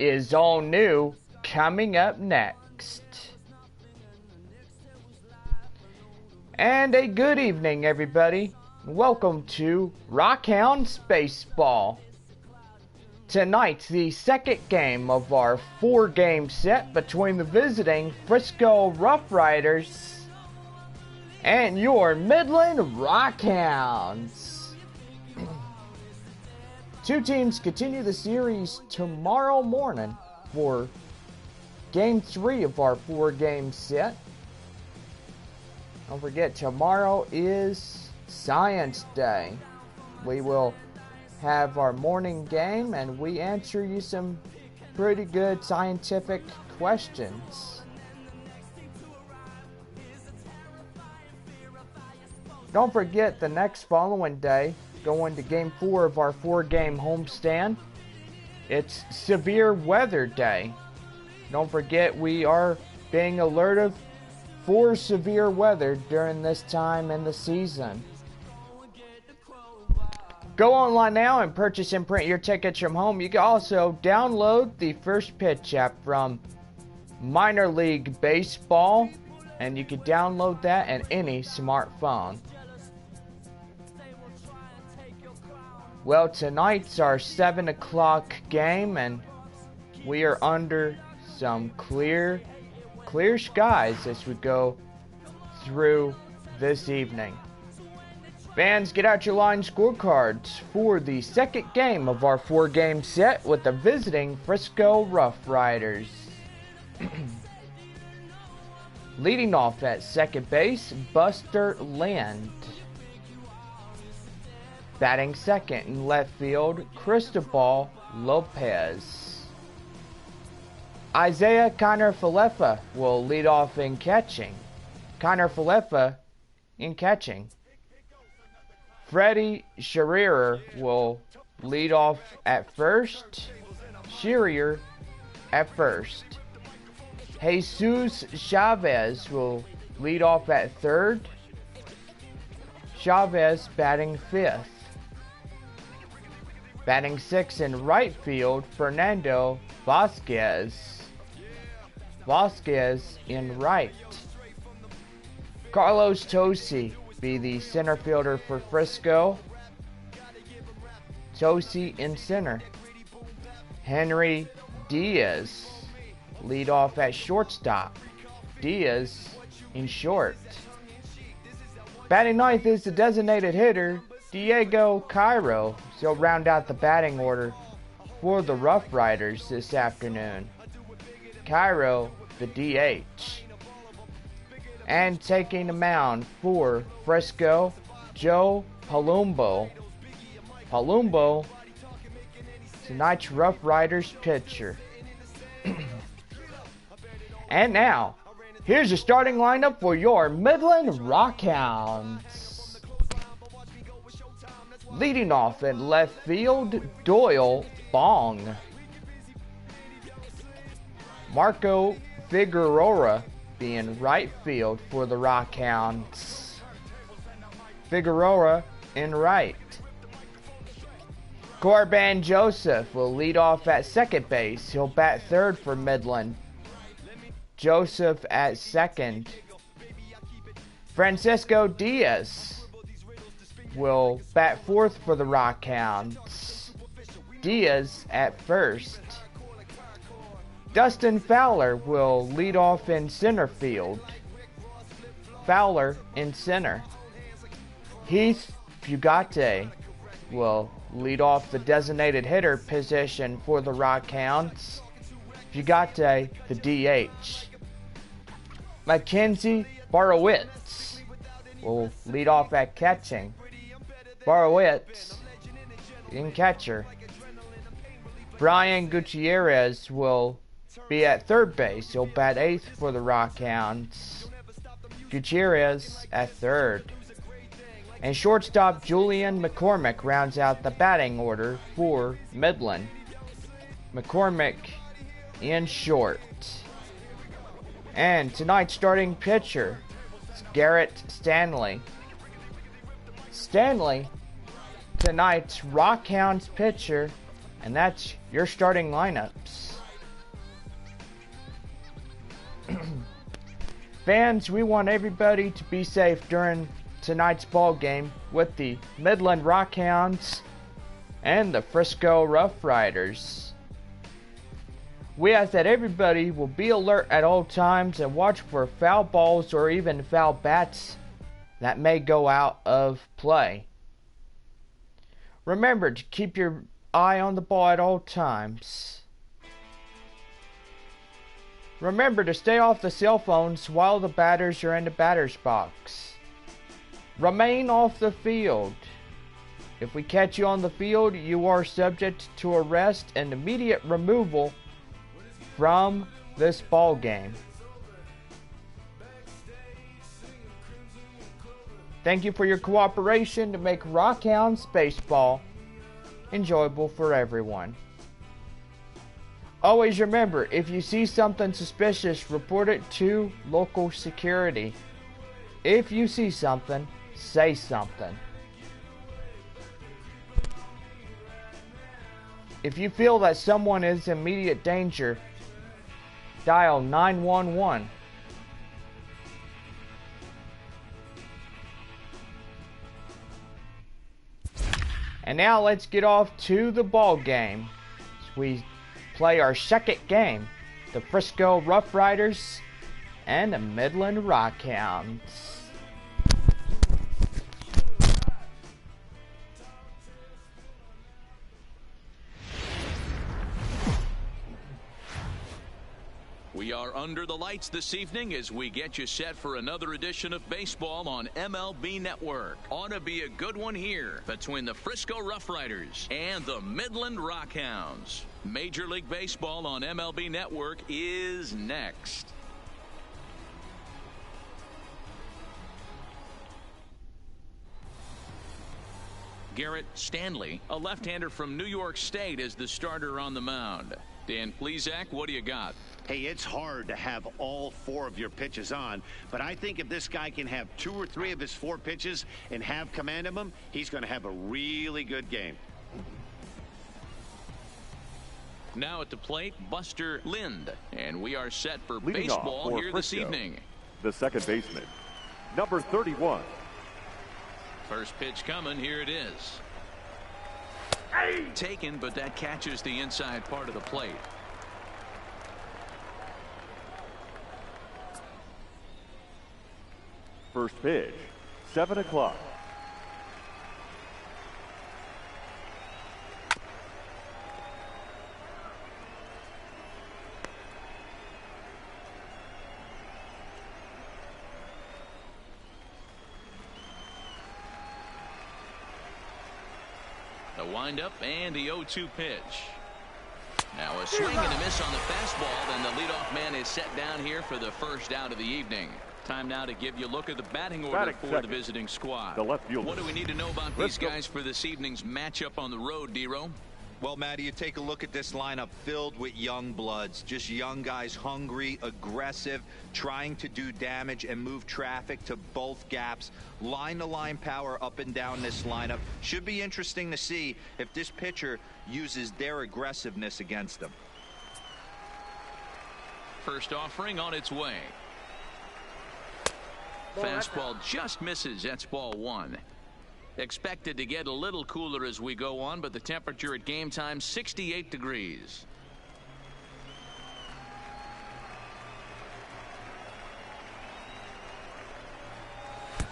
is all new coming up next. And a good evening, everybody. Welcome to Rockhounds Baseball. Tonight, the second game of our 4-game set between the visiting Frisco RuffRiders and your Midland Rockhounds. Two teams continue the series tomorrow morning for Game 3 of our 4-game set. Don't forget, tomorrow is Science Day. We will have our morning game and we answer you some pretty good scientific questions. Don't forget, the next following day, going to Game 4 of our 4-game homestand, it's Severe Weather Day. Don't forget, we are being alerted for severe weather during this time in the season. Go online now and purchase and print your tickets from home. You can also download the First Pitch app from Minor League Baseball, and you can download that in any smartphone. Well, tonight's our 7 o'clock game, and we are under some clear skies as we go through this evening. Fans, get out your line scorecards for the second game of our 4-game set with the visiting Frisco RuffRiders. Leading off at second base, Buster Land. Batting second in left field, Cristobal Lopez. Isaiah Kiner-Falefa will lead off in catching. Kiner-Falefa in catching. Freddie Shearer will lead off at first. Shearer at first. Jesus Chavez will lead off at third. Chavez batting fifth. Batting sixth in right field, Fernando Vasquez. Vasquez in right. Carlos Tosi be the center fielder for Frisco. Tosi in center. Henry Diaz lead off at shortstop. Diaz in short. Batting ninth is the designated hitter, Diego Cairo. So he'll round out the batting order for the RuffRiders this afternoon. Cairo, the DH. And taking the mound for Frisco, Joe Palumbo. Palumbo, tonight's RuffRiders pitcher. And now, here's the starting lineup for your Midland Rockhounds. Leading off in left field, Doyle Bong. Marco Figueroa being right field for the Rockhounds. Figueroa in right. Corbin Joseph will lead off at second base. He'll bat third for Midland. Joseph at second. Francisco Diaz will bat fourth for the Rockhounds. Diaz at first. Dustin Fowler will lead off in center field. Fowler in center. Heath Fugate will lead off the designated hitter position for the Rockhounds. Fugate, the DH. Mackenzie Borowitz will lead off at catching. Borowitz in catcher. Brian Gutierrez will be at third base. He'll bat eighth for the Rockhounds. Gutierrez at third. And shortstop Julian McCormick rounds out the batting order for Midland. McCormick in short. And tonight's starting pitcher is Garrett Stanley. Stanley, tonight's Rockhounds pitcher, and that's your starting lineups. Fans, we want everybody to be safe during tonight's ball game with the Midland Rockhounds and the Frisco RuffRiders. We ask that everybody will be alert at all times and watch for foul balls or even foul bats that may go out of play. Remember to keep your eye on the ball at all times. Remember to stay off the cell phones while the batters are in the batter's box. Remain off the field. If we catch you on the field, you are subject to arrest and immediate removal from this ball game. Thank you for your cooperation to make Rockhounds baseball enjoyable for everyone. Always remember, if you see something suspicious, report it to local security. If you see something, say something. If you feel that someone is in immediate danger, dial 911. And now let's get off to the ball game. We play our second game, the Frisco RuffRiders and the Midland Rockhounds. We are under the lights this evening as we get you set for another edition of baseball on MLB Network. Ought to be a good one here between the Frisco RuffRiders and the Midland Rockhounds. Major League Baseball on MLB Network is next. Garrett Stanley, a left-hander from New York State, is the starter on the mound. Dan Plesac, what do you got? Hey, it's hard to have all 4 of your pitches on, but I think if this guy can have 2 or 3 of his 4 pitches and have command of them, he's going to have a really good game. Now at the plate, Buster Lind, and we are set for Leading baseball here Frisco, this evening. The second baseman, number 31. First pitch coming, here it is. Taken, but that catches the inside part of the plate. First pitch, 7 o'clock. The windup and the 0-2 pitch. Now a swing and a miss on the fastball, then the leadoff man is set down here for the first out of the evening. Time now to give you a look at the batting order for the visiting squad. The left fielder. What do we need to know about these guys for this evening's matchup on the road, D-Row? Well, Matty, you take a look at this lineup filled with young bloods, just young guys, hungry, aggressive, trying to do damage and move traffic to both gaps. Line-to-line power up and down this lineup. Should be interesting to see if this pitcher uses their aggressiveness against them. First offering on its way. Fastball just misses. That's ball 1. Expected to get a little cooler as we go on, but the temperature at game time 68 degrees.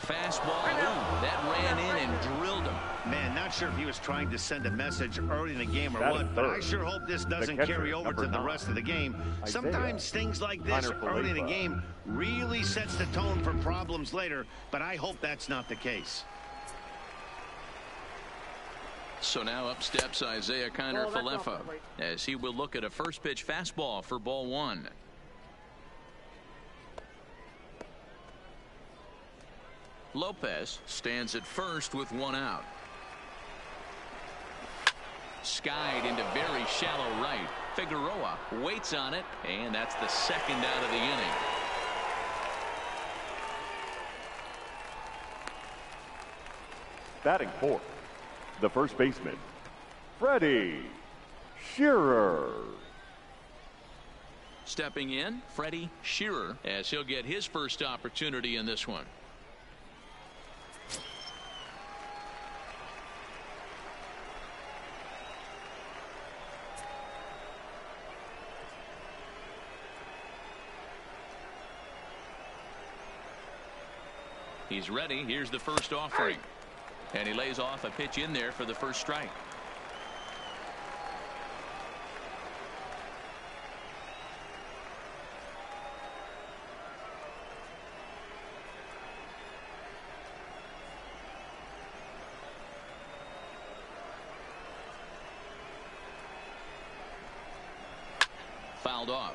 Fastball, that ran in and drilled him. Man, not sure if he was trying to send a message early in the game or what, but I sure hope this doesn't carry over to the rest of the game. Sometimes things like this early in the game really sets the tone for problems later, but I hope that's not the case. So now up steps Isaiah Kiner-Falefa as he will look at a first pitch fastball for ball 1. Lopez stands at first with 1 out. Skied into very shallow right. Figueroa waits on it, and that's the second out of the inning. Batting fourth, the first baseman, Freddie Shearer. Stepping in, Freddie Shearer, as he'll get his first opportunity in this one. He's ready. Here's the first offering. And he lays off a pitch in there for the first strike. Fouled off.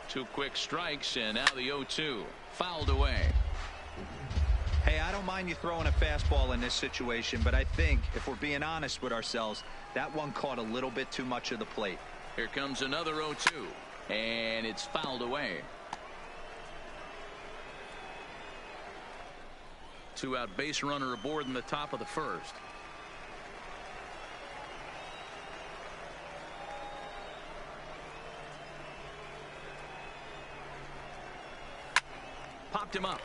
Two quick strikes, and now the 0-2. Fouled away. Hey, I don't mind you throwing a fastball in this situation, but I think if we're being honest with ourselves, that one caught a little bit too much of the plate. Here comes another 0-2, and it's fouled away. 2-out base runner aboard in the top of the first. Popped him up.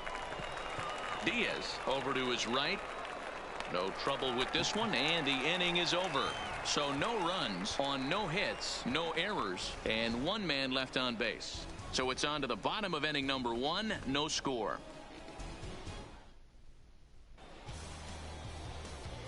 Diaz over to his right. No trouble with this one, and the inning is over. So no runs on no hits, no errors, and one man left on base. So it's on to the bottom of inning number 1, no score.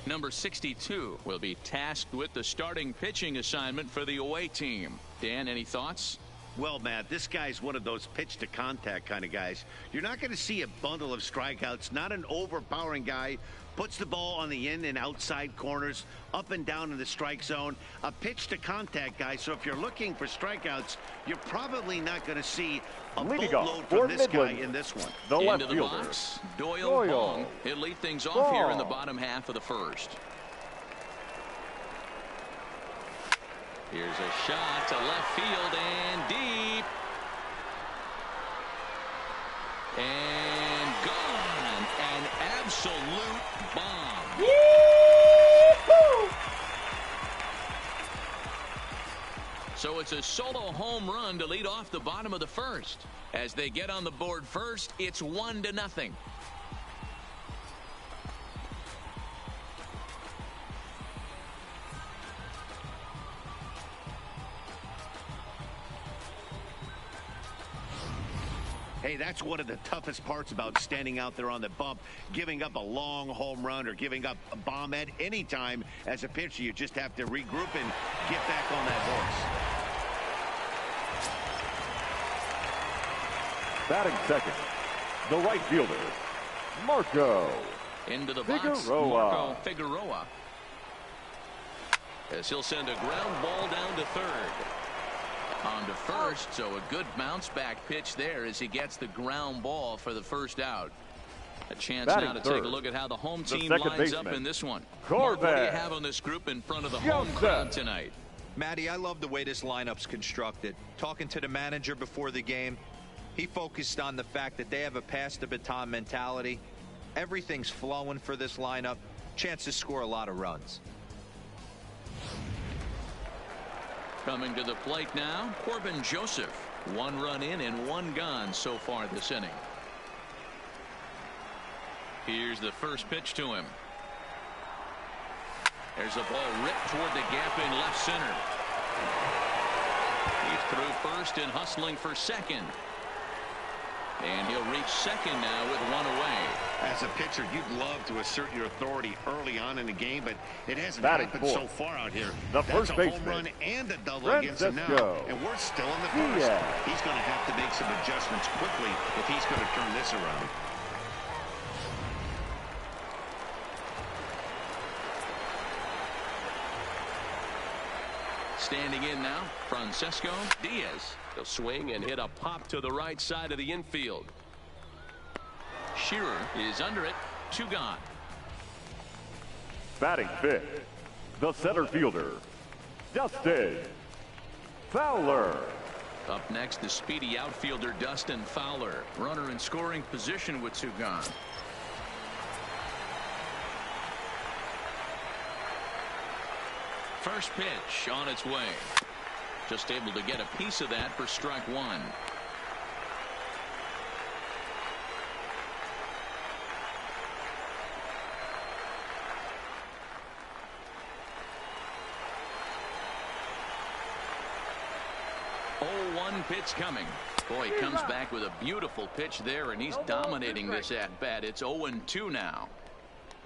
Number 62 will be tasked with the starting pitching assignment for the away team. Dan, any thoughts? Well, Matt, this guy's one of those pitch-to-contact kind of guys. You're not going to see a bundle of strikeouts, not an overpowering guy. Puts the ball on the in and outside corners, up and down in the strike zone. A pitch-to-contact guy, so if you're looking for strikeouts, you're probably not going to see a boatload from this guy in this one. The left Into the fielder, box, Doyle. He'll lead things off here in the bottom half of the first. Here's a shot to left field and deep. And gone. An absolute bomb. Woo-hoo! So it's a solo home run to lead off the bottom of the first. As they get on the board first, it's 1-0. Hey, that's one of the toughest parts about standing out there on the bump. Giving up a long home run or giving up a bomb at any time as a pitcher. You just have to regroup and get back on that horse. Batting second, the right fielder, Marco. Into the box, Marco Figueroa. As he'll send a ground ball down to third. On to first, so a good bounce back pitch there as he gets the ground ball for the first out. A chance now to take a look at how the home team lines up in this one. Mark, what do you have on this group in front of the home crowd tonight? Matty, I love the way this lineup's constructed. Talking to the manager before the game, he focused on the fact that they have a pass the baton mentality. Everything's flowing for this lineup. Chance to score a lot of runs. Coming to the plate now, Corbin Joseph. 1 run in and 1 gone so far this inning. Here's the first pitch to him. There's a ball ripped toward the gap in left center. He's through first and hustling for second. And he'll reach second now with 1 away. As a pitcher, you'd love to assert your authority early on in the game, but it hasn't happened so far out here. The first baseman, home run and a double against him now, and we're still in the first. He's going to have to make some adjustments quickly if he's going to turn this around. Standing in now, Francesco Diaz. He'll swing and hit a pop to the right side of the infield. Shearer is under it. 2 gone. Batting fifth, the center fielder, Dustin Fowler. Up next, the speedy outfielder Dustin Fowler. Runner in scoring position with two gone. First pitch on its way. Just able to get a piece of that for strike one. Pitch coming. Boy, he comes back with a beautiful pitch there, and he's dominating this at bat. It's 0-2 now.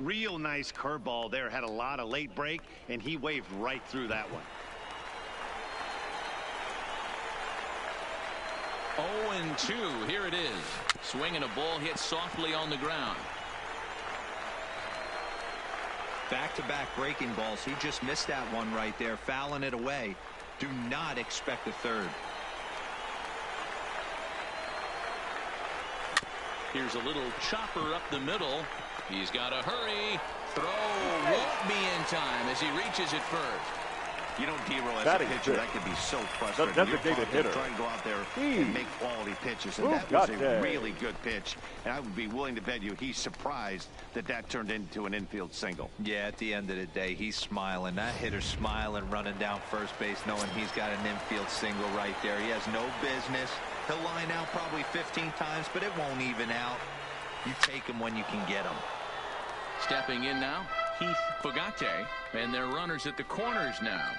Real nice curveball there. Had a lot of late break, and he waved right through that one. 0-2. Here it is. Swinging a ball hit softly on the ground. Back-to-back breaking balls. He just missed that one right there, fouling it away. Do not expect a third. Here's a little chopper up the middle. He's got to hurry. Throw won't be in time as he reaches it first. You know, D-Roll, as a pitcher, that could be so frustrating. The designated hitter. Trying to go out there and make quality pitches, and that was a really good pitch. And I would be willing to bet you he's surprised that that turned into an infield single. Yeah, at the end of the day, he's smiling. That hitter's smiling, running down first base, knowing he's got an infield single right there. He has no business. He'll line out probably 15 times, but it won't even out. You take him when you can get him. Stepping in now, Heath Fugate, and they're runners at the corners now.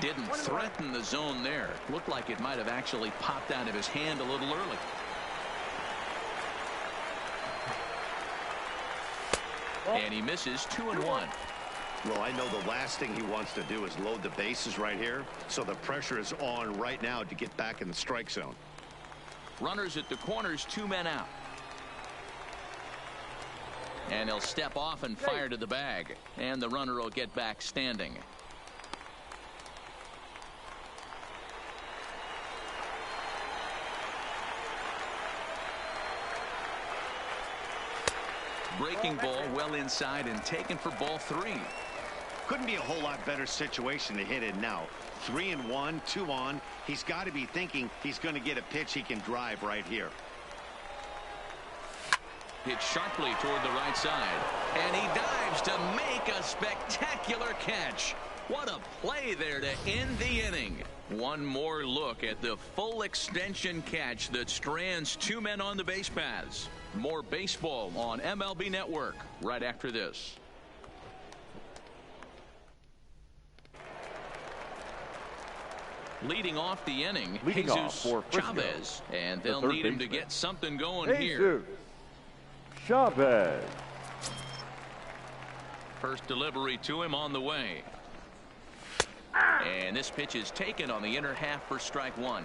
Didn't threaten the zone there. Looked like it might have actually popped out of his hand a little early. And he misses 2-1. Well, I know the last thing he wants to do is load the bases right here, so the pressure is on right now to get back in the strike zone. Runners at the corners, 2 men out. And he'll step off and fire to the bag. And the runner will get back standing. Breaking ball well inside and taken for ball 3. Couldn't be a whole lot better situation to hit in now. 3-1, 2 on. He's got to be thinking he's going to get a pitch he can drive right here. Hit sharply toward the right side. And he dives to make a spectacular catch. What a play there to end the inning. One more look at the full extension catch that strands 2 men on the base paths. More baseball on MLB Network right after this. Leading off the inning, Jesus Chavez, and they'll need him to get something going here. Chavez. First delivery to him on the way. And this pitch is taken on the inner half for strike 1.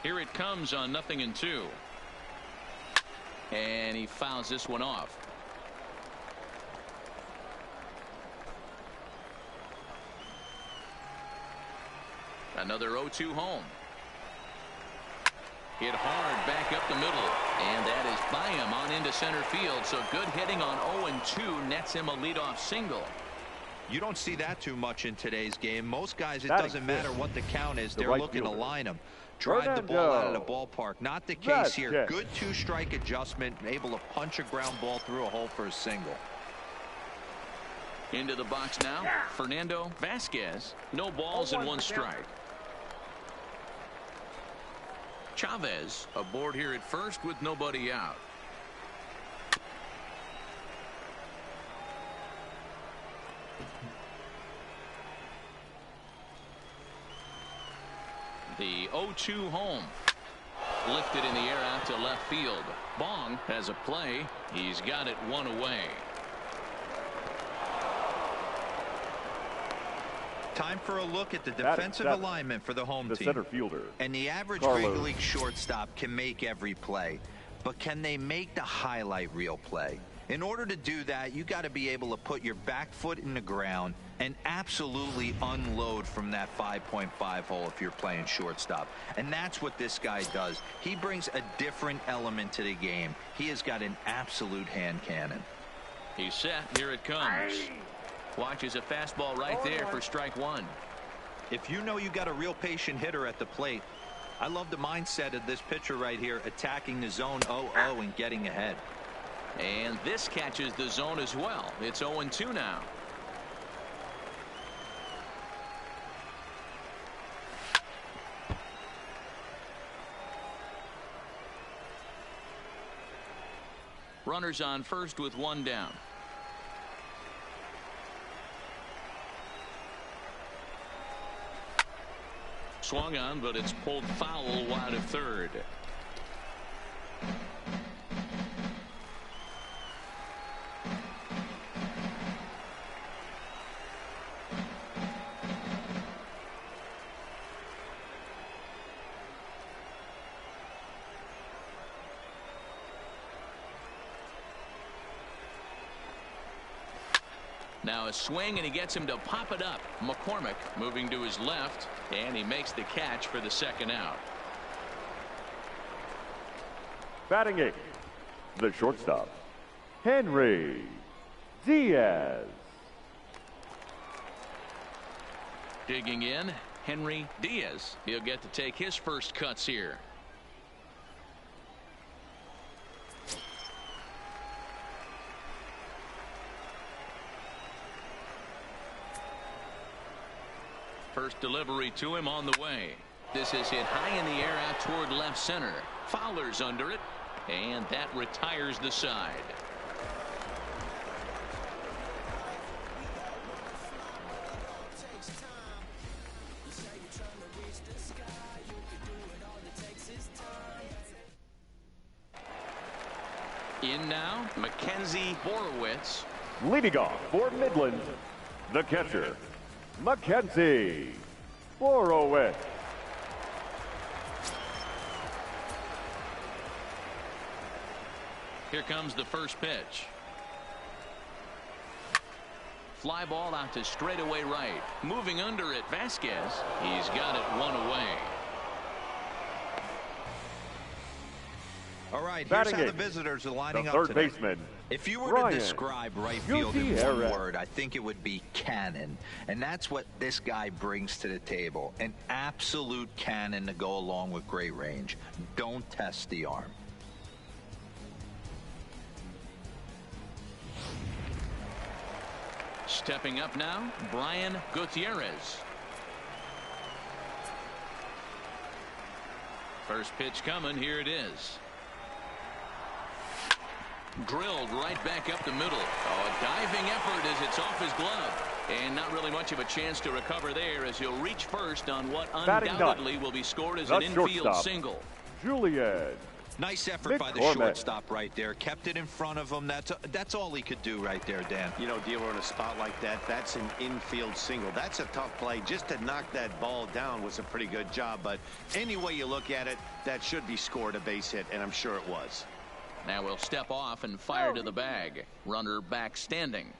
Here it comes on 0-2. And he fouls this one off. Another 0-2 home. Hit hard back up the middle. And that is by him on into center field. So good hitting on 0-2 nets him a leadoff single. You don't see that too much in today's game. Most guys, it doesn't matter what the count is. They're looking to line them. Drive the ball out of the ballpark. Not the case here. Good 2-strike adjustment. Able to punch a ground ball through a hole for a single. Into the box now. Fernando Vasquez. No balls and 1 strike. Chavez aboard here at first with nobody out. The 0-2 home. Lifted in the air out to left field. Bong has a play. He's got it 1 away. Time for a look at the defensive alignment for the home team. Center fielder. And the average big league shortstop can make every play, but can they make the highlight reel play? In order to do that, you got to be able to put your back foot in the ground and absolutely unload from that 5.5 hole if you're playing shortstop. And that's what this guy does. He brings a different element to the game. He has got an absolute hand cannon. He's set. Here it comes. Watches a fastball right there for strike one. If you know you got a real patient hitter at the plate, I love the mindset of this pitcher right here, attacking the zone 0-0 and getting ahead. And this catches the zone as well. It's 0-2 now. Runners on first with one down. Swung on, but it's pulled foul wide of third. Now a swing, and he gets him to pop it up. McCormick moving to his left, and he makes the catch for the second out. Batting eighth, the shortstop, Henry Diaz. Digging in, Henry Diaz. He'll get to take his first cuts here. First delivery to him on the way. This is hit high in the air out toward left center. Fowler's under it, and that retires the side. In now, Mackenzie Borowitz. Leading off for Midland, the catcher, Mackenzie Borowitz. Here comes the first pitch. Fly ball out to straightaway right. Moving under it, Vasquez. He's got it one away. All right, here's how the visitors are lining up today. Third baseman. If you were to describe right field in one word, I think it would be cannon. And that's what this guy brings to the table. An absolute cannon to go along with great range. Don't test the arm. Stepping up now, Brian Gutierrez. First pitch coming. Here it is. Drilled right back up the middle. Oh, a diving effort as it's off his glove. And not really much of a chance to recover there as he'll reach first on what undoubtedly will be scored as an infield single. Julian. Nice effort by the shortstop right there. Kept it in front of him. That's all he could do right there, Dan. You know, Dealer, in a spot like that, that's an infield single. That's a tough play. Just to knock that ball down was a pretty good job. But any way you look at it, that should be scored a base hit, and I'm sure it was. Now we'll step off and fire to the bag. Runner back standing.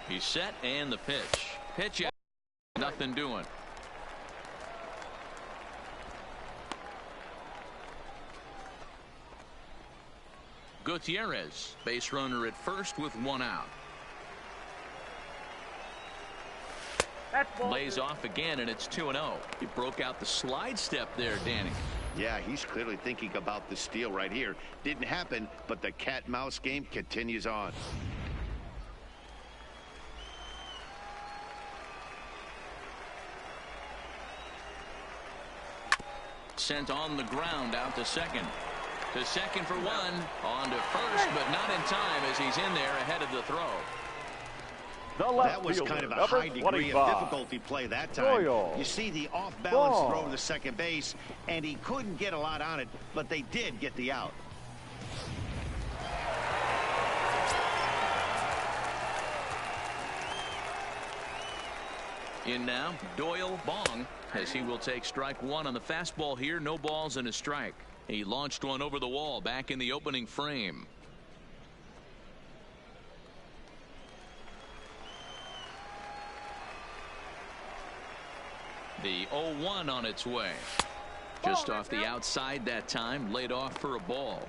He's set, and the pitch. Pitch out. Nothing doing. Gutierrez, base runner at first with one out. Lays off again, and it's 2-0. He broke out the slide step there, Danny. Yeah, he's clearly thinking about the steal right here. Didn't happen, but the cat-mouse game continues on. Sent on the ground out to second. To second for one. On to first, but not in time as he's in there ahead of the throw. That was kind of a high degree of difficulty play that time. You see the off-balance throw to second base, and he couldn't get a lot on it, but they did get the out. In now, Doyle Bong, as he will take strike one on the fastball here. No balls and a strike. He launched one over the wall back in the opening frame. The 0-1 on its way. Just off the outside that time, laid off for a ball.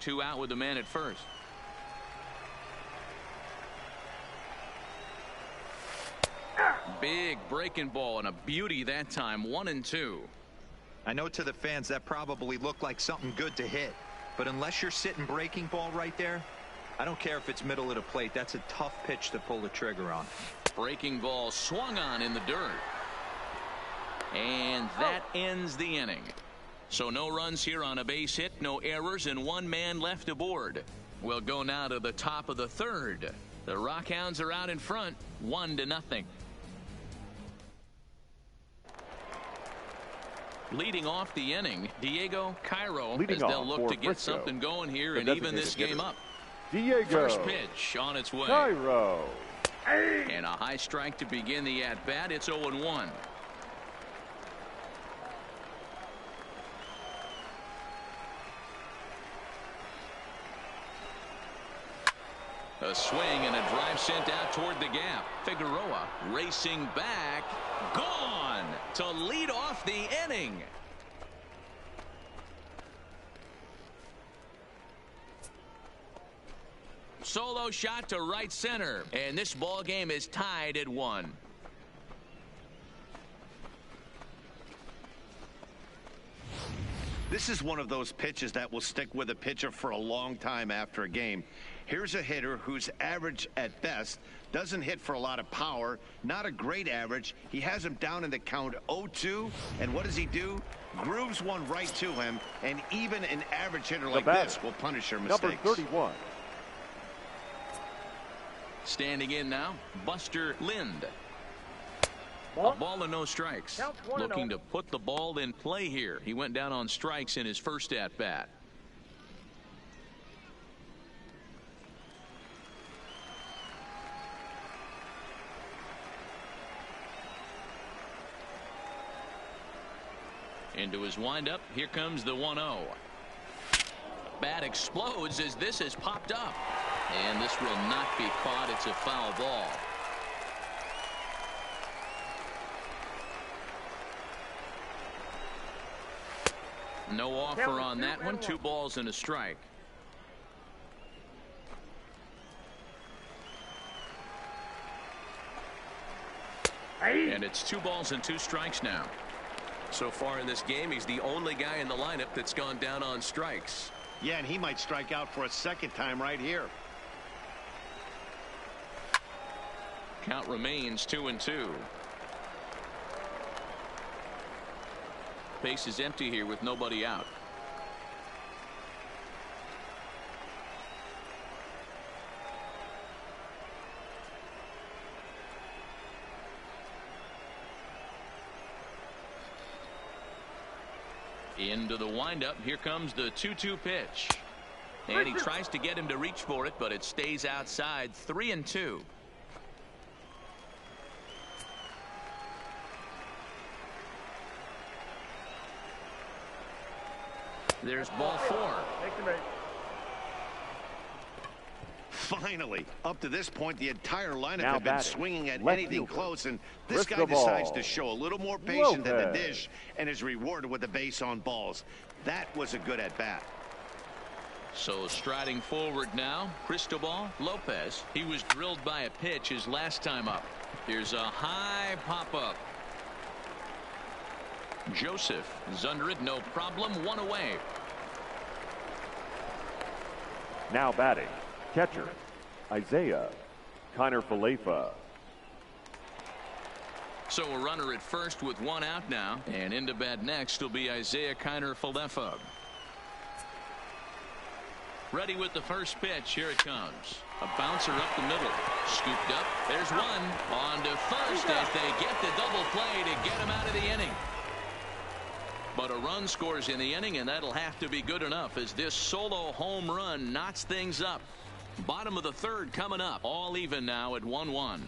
Two out with the man at first. Big breaking ball and a beauty that time. 1-2. I know to the fans that probably looked like something good to hit, but unless you're sitting breaking ball right there, I don't care if it's middle of the plate. That's a tough pitch to pull the trigger on. Breaking ball swung on in the dirt. And that ends the inning. So no runs here on a base hit, no errors, and one man left aboard. We'll go now to the top of the third. The Rockhounds are out in front, 1-0. Leading off the inning, Diego Cairo, as they'll look to get Frisco, something going here and even this game up. Diego First pitch on its way. Cairo. And a high strike to begin the at-bat. It's 0-1. A swing and a drive sent out toward the gap. Figueroa racing back. Gone to lead off the inning. Solo shot to right center. And this ball game is tied at 1. This is one of those pitches that will stick with a pitcher for a long time after a game. Here's a hitter who's average at best, doesn't hit for a lot of power, not a great average. He has him down in the count 0-2, and what does he do? Grooves one right to him, and even an average hitter like this will punish your mistakes. Number 31. Standing in now, Buster Lind. A ball and no strikes. Looking to put the ball in play here. He went down on strikes in his first at-bat. Into his windup. Here comes the 1-0. Bat explodes as this has popped up. And this will not be caught. It's a foul ball. No offer on that one. 2 balls and a strike. And it's 2 balls and 2 strikes now. So far in this game, he's the only guy in the lineup that's gone down on strikes. Yeah, and he might strike out for a second time right here. Count remains 2-2. Base is empty here with nobody out. Into the windup. Here comes the 2-2 pitch. And he tries to get him to reach for it, but it stays outside. 3-2. There's ball 4. Finally, up to this point, the entire lineup Now had been batting, swinging at left anything fielder, close, and this guy Frisco decides ball. to show a little more patience than the Lopez. dish and is rewarded with the base on balls. That was a good at-bat. So striding forward now, Cristobal Lopez. He was drilled by a pitch his last time up. Here's a high pop-up. Joseph is under it, no problem. 1 away. Now batting, catcher, Isaiah Kiner-Falefa. So a runner at first with 1 out now. And into bat next will be Isaiah Kiner-Falefa. Ready with the first pitch. Here it comes. A bouncer up the middle. Scooped up. There's one. On to first as they get the double play to get him out of the inning. But a run scores in the inning, and that'll have to be good enough as this solo home run knots things up. Bottom of the third coming up. All even now at 1-1.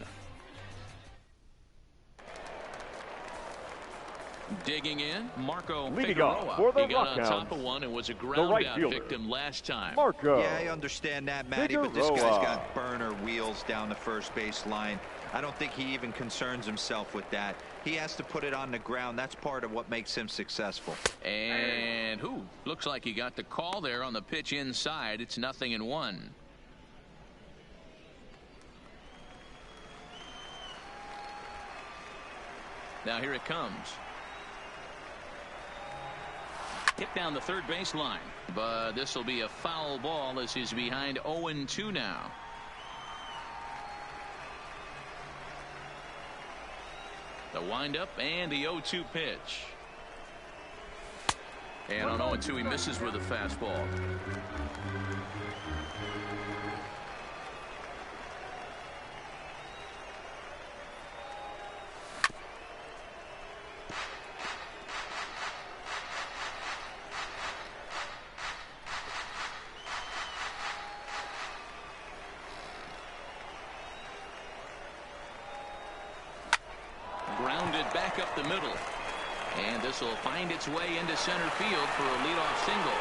Digging in, Marco Leading off Figueroa. for the He got on Rockhounds, top of one and was a ground out fielder, victim last time. Marco. Yeah, I understand that, Matty, but this guy's got burner wheels down the first base line. I don't think he even concerns himself with that. He has to put it on the ground. That's part of what makes him successful. And looks like he got the call there on the pitch inside. It's 0-1. Now here it comes. Hit down the third baseline, but this will be a foul ball as he's behind 0-2 now. The windup and the 0-2 pitch. And on 0-2 he misses with a fastball. Grounded back up the middle. And this will find its way into center field for a leadoff single.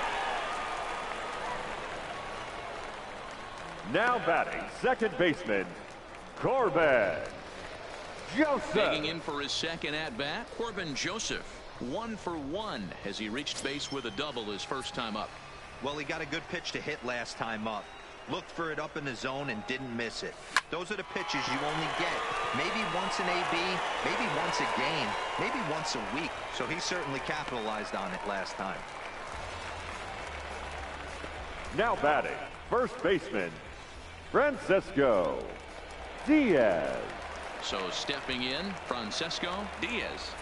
Now batting, second baseman, Corbin Joseph. Digging in for his second at-bat, Corbin Joseph. 1 for 1 as he reached base with a double his first time up. Well, he got a good pitch to hit last time up. Looked for it up in the zone and didn't miss it. Those are the pitches you only get. Maybe once an AB, maybe once a game, maybe once a week. So he certainly capitalized on it last time. Now batting, first baseman, Francisco Diaz. So stepping in, Francisco Diaz.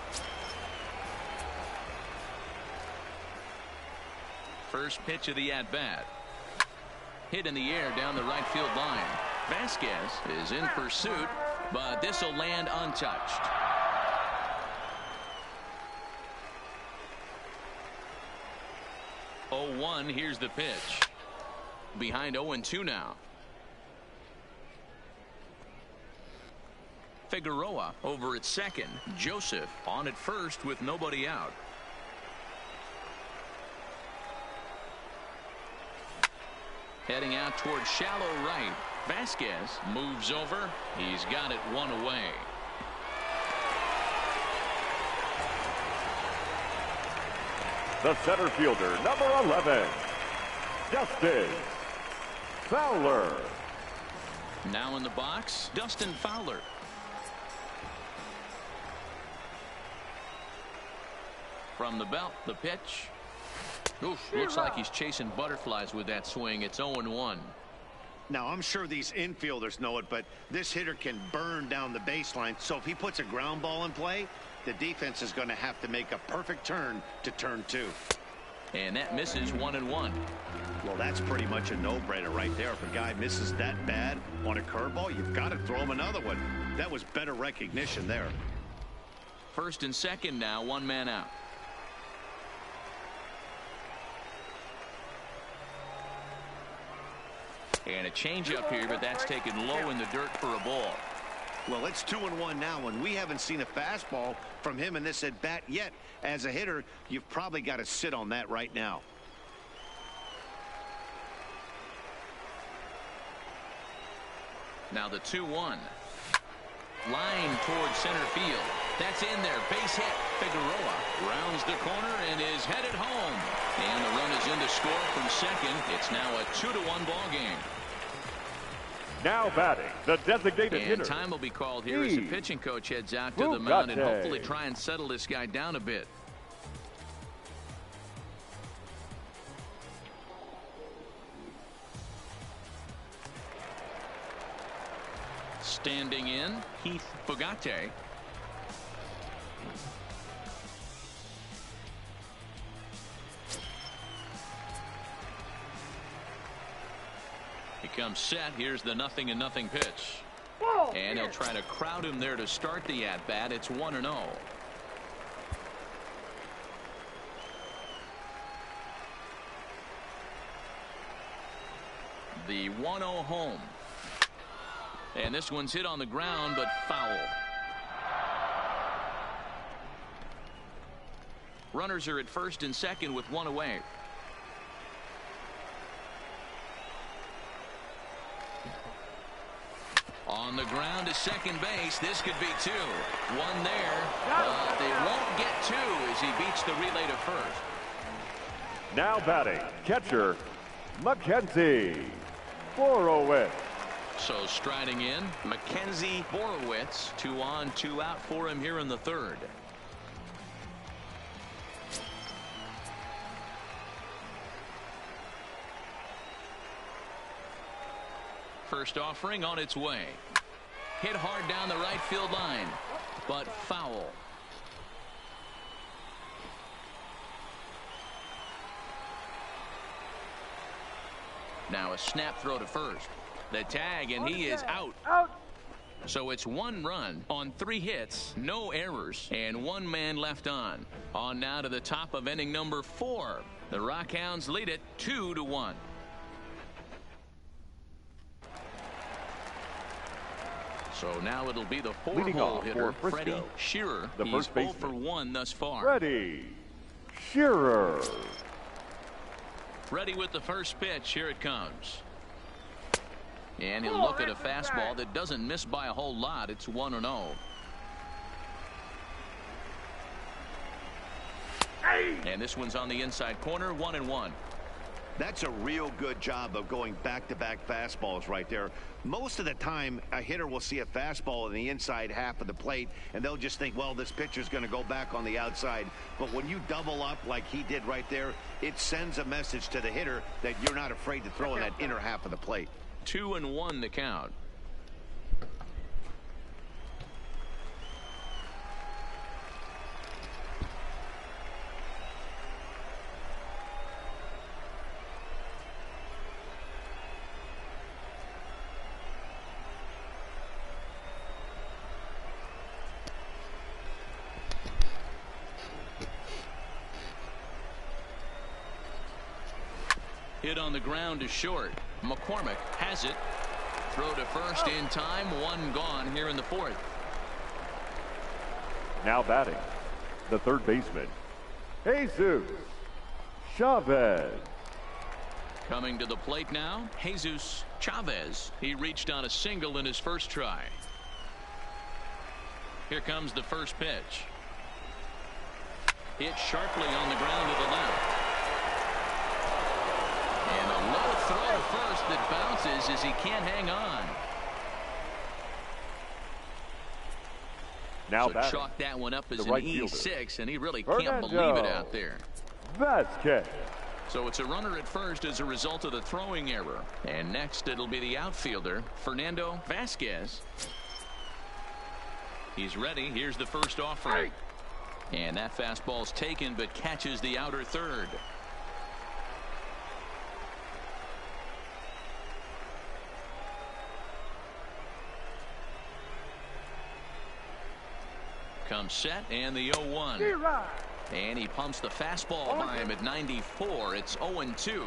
First pitch of the at-bat. Hit in the air down the right field line. Vasquez is in pursuit, but this will land untouched. Oh, 0-1, here's the pitch. Behind 0-2 now. Figueroa over at second. Joseph on at first with nobody out. Heading out towards shallow right. Vasquez moves over. He's got it one away. The center fielder, number 11, Dustin Fowler. Now in the box, Dustin Fowler. From the belt, the pitch. Oof, looks like he's chasing butterflies with that swing. It's 0-1. Now, I'm sure these infielders know it, but this hitter can burn down the baseline. So if he puts a ground ball in play, the defense is going to have to make a perfect turn to turn 2. And that misses 1-1. Well, that's pretty much a no-brainer right there. If a guy misses that bad on a curveball, you've got to throw him another one. That was better recognition there. First and second now, one man out. And a changeup here, but that's taken low in the dirt for a ball. Well, it's 2-1 now, and we haven't seen a fastball from him in this at-bat yet. As a hitter, you've probably got to sit on that right now. Now the 2-1. Line towards center field. That's in there. Base hit. Figueroa rounds the corner and is headed home. And the run is in to score from second. It's now a 2-1 ball game. Now batting, the designated hitter. And time will be called here as the pitching coach heads out to the mound and hopefully try and settle this guy down a bit. Standing in, Heath Bugate. He comes set. Here's the 0-0 pitch. And he'll try to crowd him there to start the at-bat. It's 1-0. the 1-0 home. And this one's hit on the ground, but foul. Runners are at first and second with one away. On the ground to second base. This could be two. One there. But they won't get two as he beats the relay to first. Now batting, catcher, Mackenzie Borowitz. So striding in, Mackenzie Borowitz. 2 on, 2 out for him here in the third. First offering on its way. Hit hard down the right field line, but foul. Now a snap throw to first. The tag, and he is out. So it's 1 run on 3 hits, no errors, and 1 man left on. On now to the top of inning number 4. The Rockhounds lead it 2-1. So now it'll be the 4-hole hitter, Freddie Shearer. He's 0 for 1 thus far. Freddie Shearer. Ready with the first pitch. Here it comes. And he'll look at a fastball that doesn't miss by a whole lot. It's 1-0. And this one's on the inside corner, 1-1. That's a real good job of going back-to-back fastballs right there. Most of the time, a hitter will see a fastball in the inside half of the plate, and they'll just think, well, this pitcher's going to go back on the outside. But when you double up like he did right there, it sends a message to the hitter that you're not afraid to throw in that inner half of the plate. 2-1 the count. Hit on the ground to short. McCormick has it. Throw to first in time. 1 gone here in the 4th. Now batting, the third baseman, Jesus Chavez. Coming to the plate now, Jesus Chavez. He reached on a single in his first try. Here comes the first pitch. Hit sharply on the ground to the left. And a low throw to first that bounces as he can't hang on. Now so chalk that one up as an E6, and he really Fernando can't believe it out there. Vasquez. So it's a runner at first as a result of the throwing error. And next it'll be the outfielder, Fernando Vasquez. He's ready. Here's the first offering. And that fastball's taken but catches the outer third. Comes set and the 0-1. And he pumps the fastball by him at 94. It's 0-2.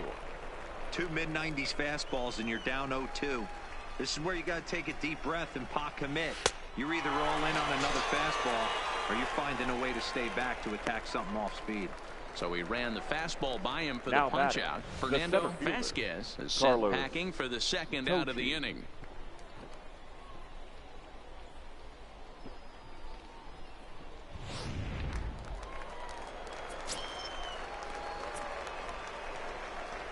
2 mid-90s fastballs and you're down 0-2. This is where you got to take a deep breath and pot commit. You're either all in on another fastball or you're finding a way to stay back to attack something off speed. So he ran the fastball by him for the punch out. Fernando Vasquez is set packing for the second out of the inning.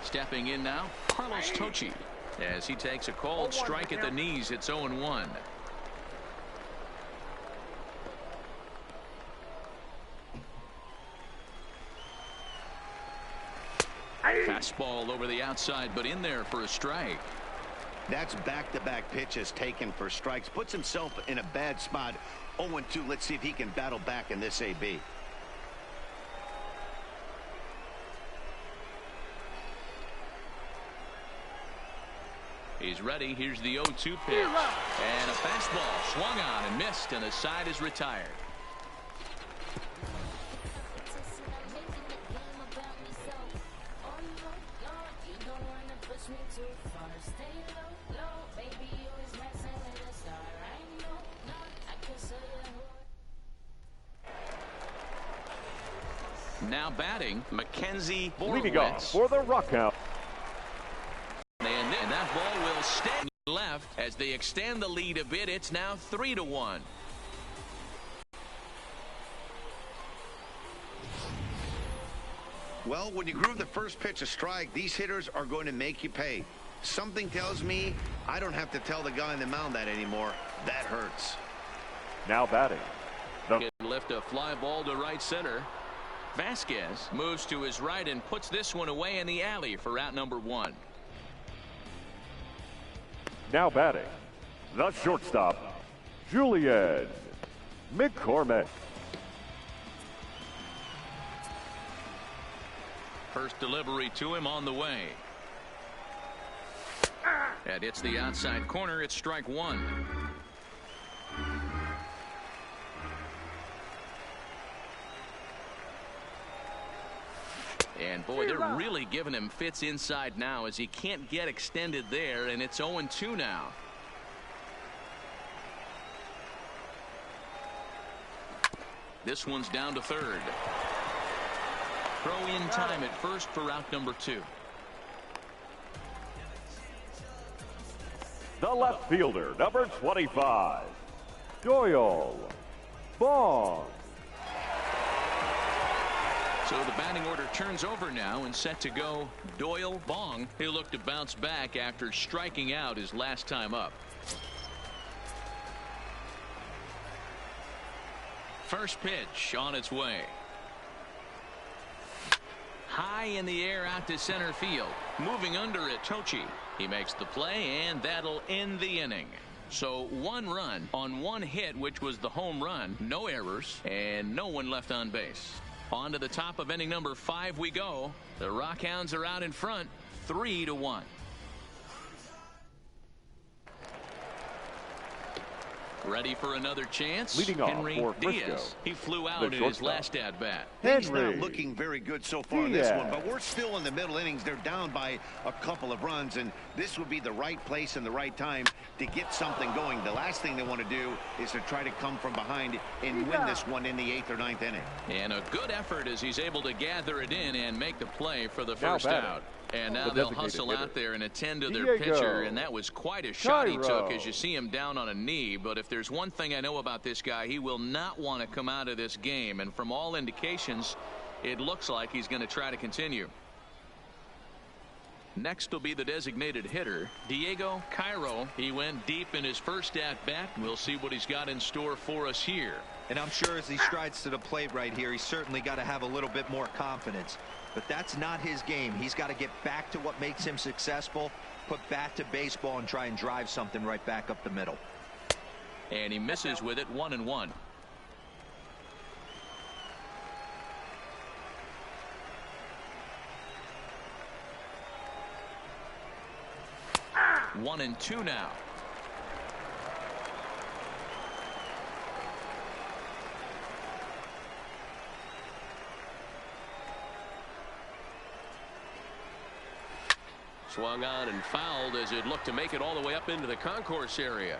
Stepping in now, Carlos Tochi, as he takes a cold strike at the knees. It's 0-1. Fastball over the outside, but in there for a strike. That's back-to-back pitches taken for strikes. Puts himself in a bad spot. 0-2. Let's see if he can battle back in this AB. He's ready. Here's the 0-2 pitch. And a fastball swung on and missed, and the side is retired. Stay Now batting, Mackenzie Leading off Borowitz. for the Rockhounds. And that ball will stay left as they extend the lead a bit. It's now 3-1. Well, when you groove the first pitch a strike, these hitters are going to make you pay. Something tells me I don't have to tell the guy on the mound that anymore. That hurts. Now batting. Can lift a fly ball to right center. Vasquez moves to his right and puts this one away in the alley for out number 1. Now batting. The shortstop, Julian McCormick. First delivery to him on the way. And it's the outside corner. It's strike 1. And boy, they're really giving him fits inside now as he can't get extended there, and it's 0-2 now. This one's down to third. Throw in time at first for out number 2. The left fielder, number 25, Doyle Bong. So the batting order turns over now and set to go Doyle Bong. He'll look to bounce back after striking out his last time up. First pitch on its way. High in the air out to center field. Moving under it, Tochi. He makes the play, and that'll end the inning. So 1 run on 1 hit, which was the home run. No errors, and no one left on base. On to the top of inning number 5 we go. The Rockhounds are out in front, 3-1. Ready for another chance. Leading off Henry for Diaz. Frisco, He flew out in his last at bat. He's not looking very good so far in this Diaz. one, but we're still in the middle innings. They're down by a couple of runs, and this would be the right place and the right time to get something going. The last thing they want to do is to try to come from behind and win this one in the 8th or 9th inning. And a good effort as he's able to gather it in and make the play for the first batting. out. And now The they'll designated hustle hitter, out there and attend to their Diego pitcher, and that was quite a shot he took Cairo. as you see him down on a knee. But if there's one thing I know about this guy, he will not want to come out of this game, and from all indications it looks like he's going to try to continue. Next will be the designated hitter, Diego Cairo. He went deep in his first at bat. We'll see what he's got in store for us here. And I'm sure as he strides to the plate right here, he's certainly got to have a little bit more confidence. But that's not his game. He's got to get back to what makes him successful, put bat to baseball, and try and drive something right back up the middle. And he misses with it, 1-1. One and two now. Swung on and fouled as it looked to make it all the way up into the concourse area.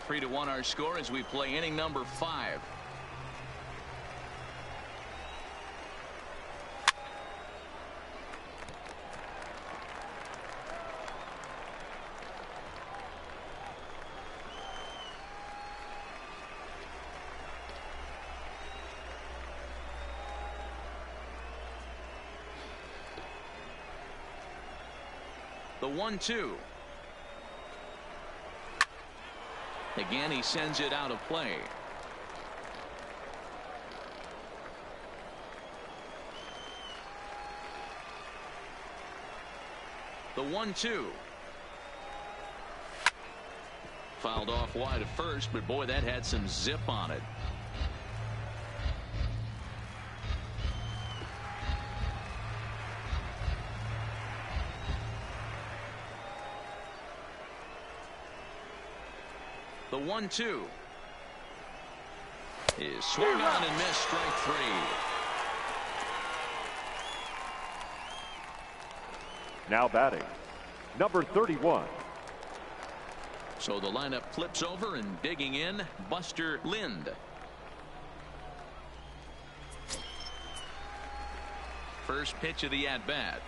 3-1 our score as we play inning number 5. The 1-2. Again, he sends it out of play. The 1-2. Fouled off wide at first, but boy, that had some zip on it. The 1-2 is swung on and missed, strike 3. Now batting, number 31. So the lineup flips over and digging in, Buster Lind. first pitch of the at-bat.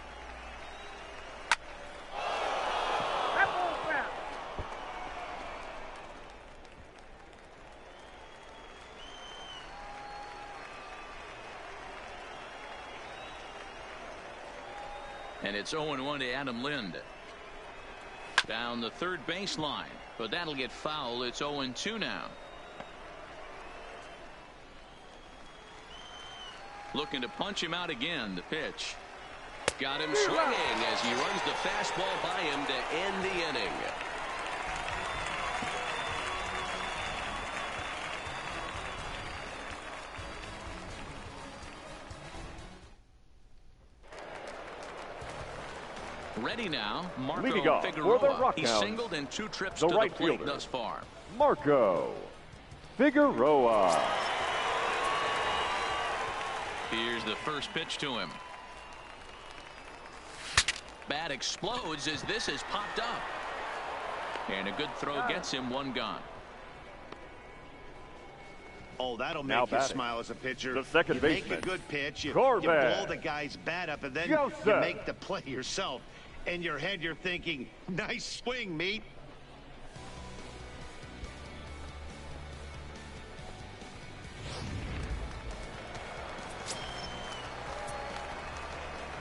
And it's 0-1 to Adam Lind. Down the third baseline, but that'll get foul. It's 0-2 now. Looking to punch him out again. The pitch. Got him swinging as he runs the fastball by him to end the inning. Ready now, Marco Leading off Figueroa. for the Rockhounds, He singled in 2 trips the to right the plate fielder, thus far. Marco Figueroa. Here's the first pitch to him. Bat explodes as this is popped up. And a good throw gets him 1 gone. Oh, that'll Now make you batting, smile as a pitcher. the second you baseman, make a good pitch, you Corbin. blow the guy's bat up, and then Joseph. you make the play yourself. In your head, you're thinking, nice swing, meat.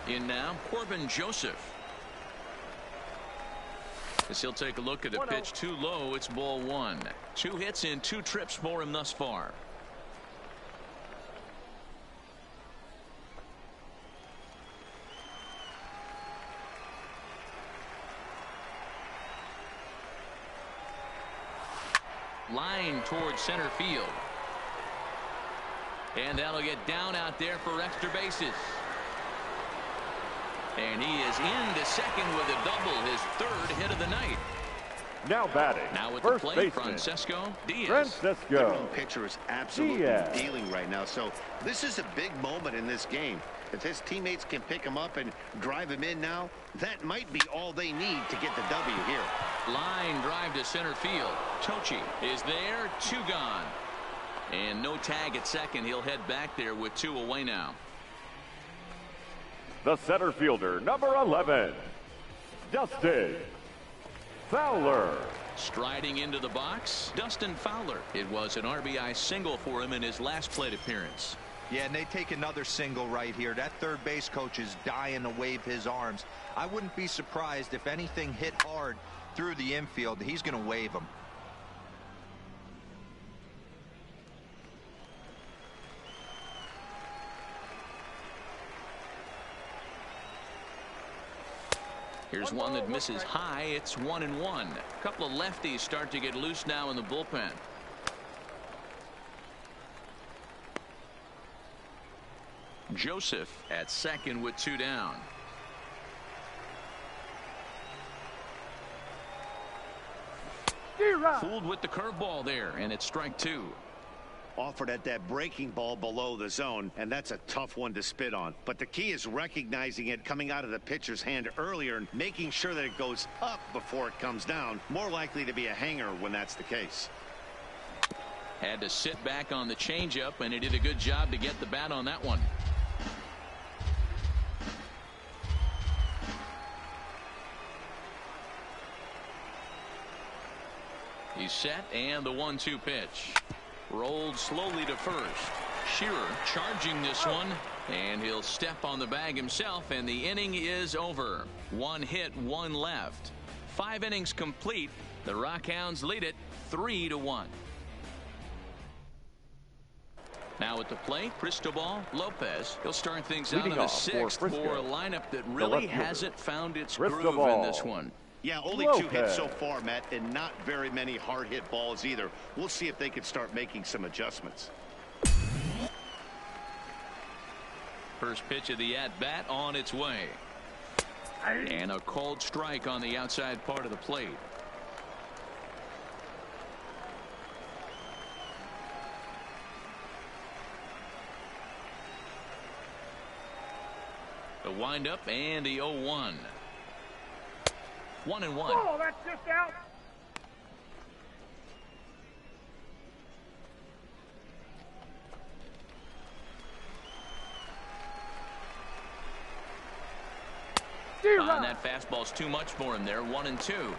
In now, Corbin Joseph. As he'll take a look at a pitch too low, it's ball 1. 2 hits in 2 trips for him thus far. Line towards center field. And that'll get down out there for extra bases. And he is into second with a double, his 3rd hit of the night. Now batting, Now with first the plate, baseman, Francisco Diaz. Their Francisco own pitcher is absolutely Diaz. dealing right now. So this is a big moment in this game. If his teammates can pick him up and drive him in now, that might be all they need to get the W here. Line drive to center field. Tochi is there, 2 gone. And no tag at second. He'll head back there with 2 away now. The center fielder, number 11, Dustin Fowler. Striding into the box, Dustin Fowler. It was an RBI single for him in his last plate appearance. Yeah, and they take another single right here. That third base coach is dying to wave his arms. I wouldn't be surprised if anything hit hard through the infield. He's going to wave them. Here's one that misses high. It's 1-1. A couple of lefties start to get loose now in the bullpen. Joseph at second with 2 down. Fooled with the curveball there, and it's strike 2. Offered at that breaking ball below the zone, and that's a tough one to spit on. But the key is recognizing it coming out of the pitcher's hand earlier and making sure that it goes up before it comes down. More likely to be a hanger when that's the case. Had to sit back on the changeup, and he did a good job to get the bat on that one. He's set, and the 1-2 pitch. Rolled slowly to first. Shearer charging this one, and he'll step on the bag himself, and the inning is over. 1 hit, 1 left. 5 innings complete. The Rockhounds lead it 3-1. Now at the plate, Cristobal Lopez. He'll start things out in the 6th for a lineup that really hasn't found its groove in this one. Yeah, only 2 hits so far, Matt, and not very many hard hit balls either. We'll see if they can start making some adjustments. First pitch of the at-bat on its way. And a called strike on the outside part of the plate. The windup and the 0-1. 1-1. Oh, that's just out. And that fastball's too much for him there. 1-2.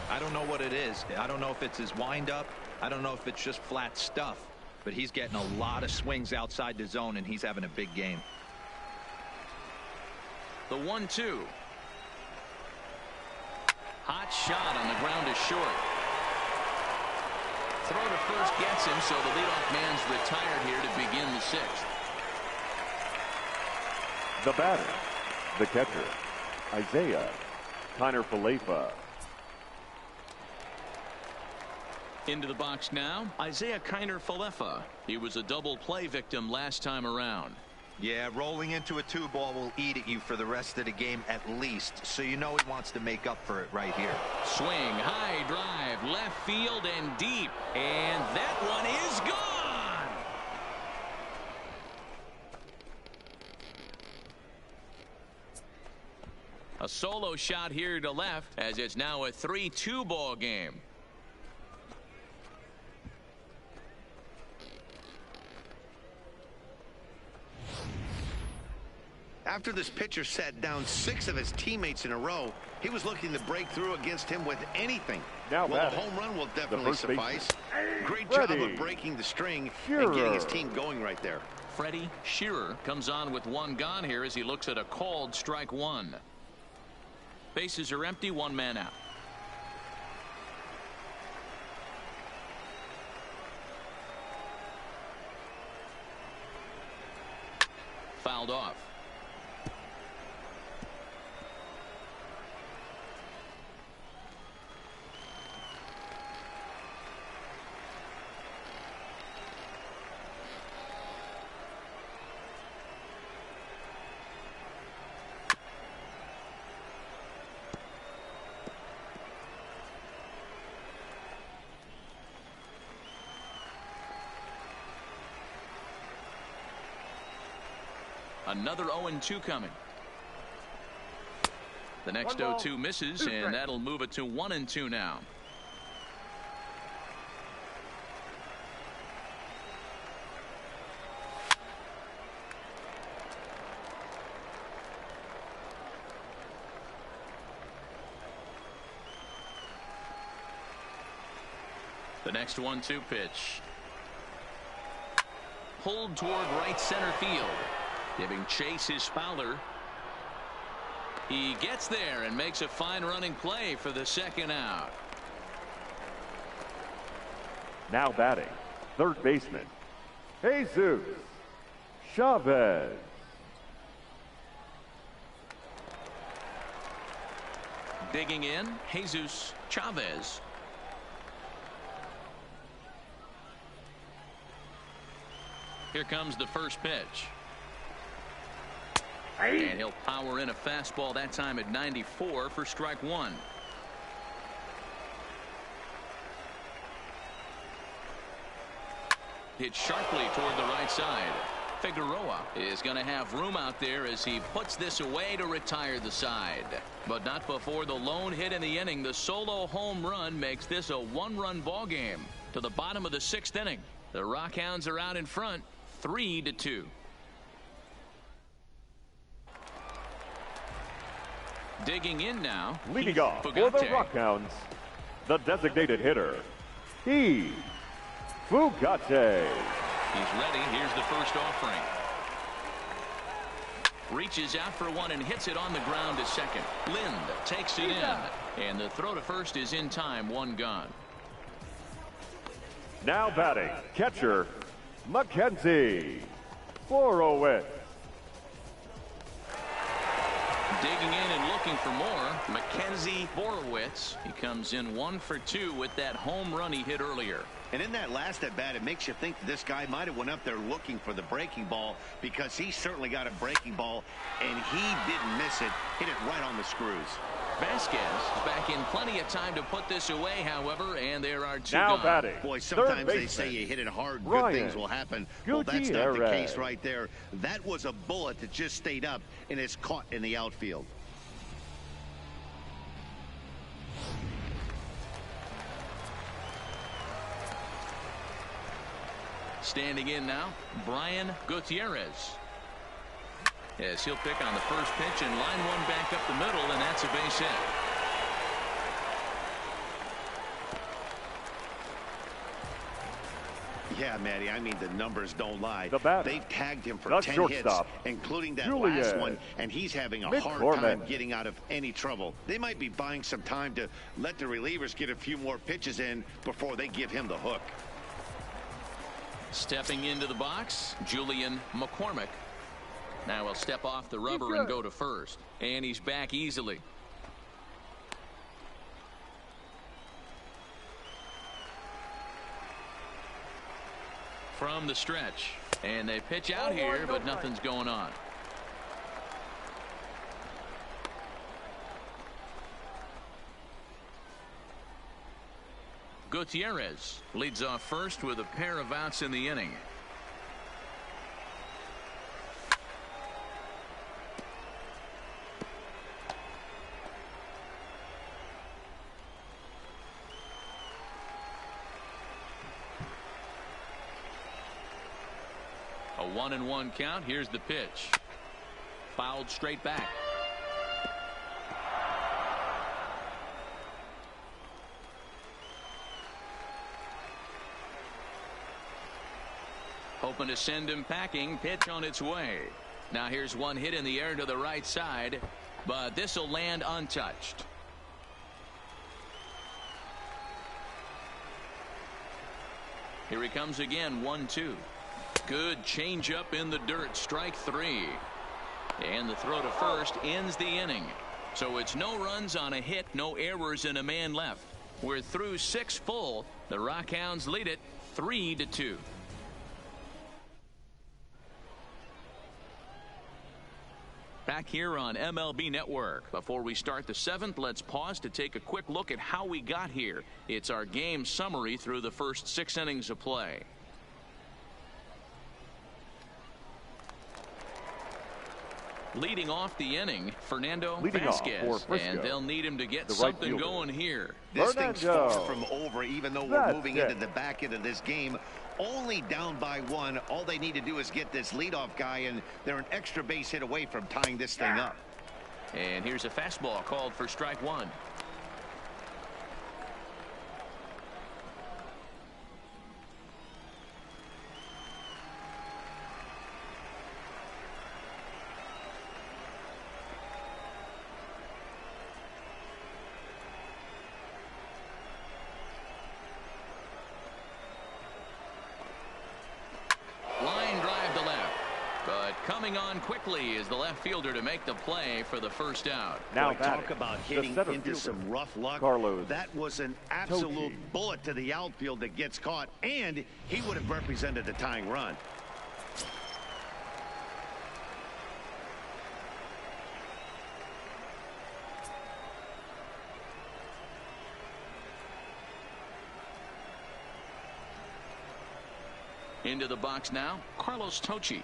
I don't know what it is. I don't know if it's his windup. I don't know if it's just flat stuff. But he's getting a lot of swings outside the zone, and he's having a big game. The 1-2. Hot shot on the ground is short. Throw to first gets him, so the leadoff man's retired here to begin the sixth. The batter, the catcher, Isaiah Kiner-Falefa. Into the box now, Isaiah Kiner-Falefa. He was a double play victim last time around. Yeah, rolling into a 2-ball will eat at you for the rest of the game at least, so you know he wants to make up for it right here. Swing, high drive, left field and deep, and that one is gone. A solo shot here to left, as it's now a 3-2 ball game. After this pitcher sat down 6 of his teammates in a row, he was looking to break through against him with anything. Now well, a home run will definitely suffice. Great job of breaking the string and getting his team going right there. Freddie Shearer comes on with 1 gone here as he looks at a called strike 1. Bases are empty, 1 man out. Fouled off. Another 0-2 coming. The next 0-2 misses, and that'll move it to 1-2 now. The next 1-2 pitch. Pulled toward right center field. Giving chase is Fowler. He gets there and makes a fine running play for the second out. Now batting, third baseman, Jesus Chavez. Digging in, Jesus Chavez. Here comes the first pitch. And he'll power in a fastball that time at 94 for strike 1. Hit sharply toward the right side. Figueroa is going to have room out there as he puts this away to retire the side. But not before the lone hit in the inning. The solo home run makes this a 1-run ball game to the bottom of the 6th inning. The Rockhounds are out in front, 3-2. Digging in now. Leading off for the Rockhounds, the designated hitter, Fugate. He's ready. Here's the first offering. Reaches out for one and hits it on the ground to second. Lind takes it in. And the throw to first is in time. 1 gone. Now batting, catcher, Mackenzie Borowitz. Digging in and looking for more, Mackenzie Borowitz. He comes in 1 for 2 with that home run he hit earlier. And in that last at bat, it makes you think this guy might have went up there looking for the breaking ball, because he certainly got a breaking ball and he didn't miss it. Hit it right on the screws. Vasquez is back in plenty of time to put this away, however, and there are 2 now gone. Batting. Boy, sometimes they say you hit it hard, good things will happen. Well, that's not the case right there. That was a bullet that just stayed up and is caught in the outfield. Standing in now, Brian Gutierrez. Yes, he'll pick on the first pitch and line one back up the middle, and that's a base hit. Yeah, Matty, I mean, the numbers don't lie. They've tagged him for 10 hits, including that last one, and he's having a hard time getting out of any trouble. They might be buying some time to let the relievers get a few more pitches in before they give him the hook. Stepping into the box, Julian McCormick. Now he'll step off the rubber and go to first. And he's back easily. From the stretch. And they pitch out here, but nothing's going on. Gutierrez leads off first with a pair of outs in the inning. A 1-1 count. Here's the pitch. Fouled straight back. Hoping to send him packing. Pitch on its way. Now here's one hit in the air to the right side, but this will land untouched. Here he comes again. 1-2. Good changeup in the dirt. Strike three. And the throw to first ends the inning. So it's no runs on a hit, no errors, and a man left. We're through 6 full. The Rockhounds lead it 3-2. Back here on MLB Network. Before we start the 7th, let's pause to take a quick look at how we got here. It's our game summary through the first 6 innings of play. Leading off the inning, Fernando Vasquez, and they'll need him to get something going here. This thing's far from over, even though we're moving into the back end of this game. Only down by 1. All they need to do is get this leadoff guy, and they're an extra base hit away from tying this thing up. And here's a fastball called for strike 1. Coming on quickly is the left fielder to make the play for the first out. Now talk about hitting into some rough luck. That was an absolute bullet to the outfield that gets caught, and he would have represented the tying run. Into the box now, Carlos Tocci.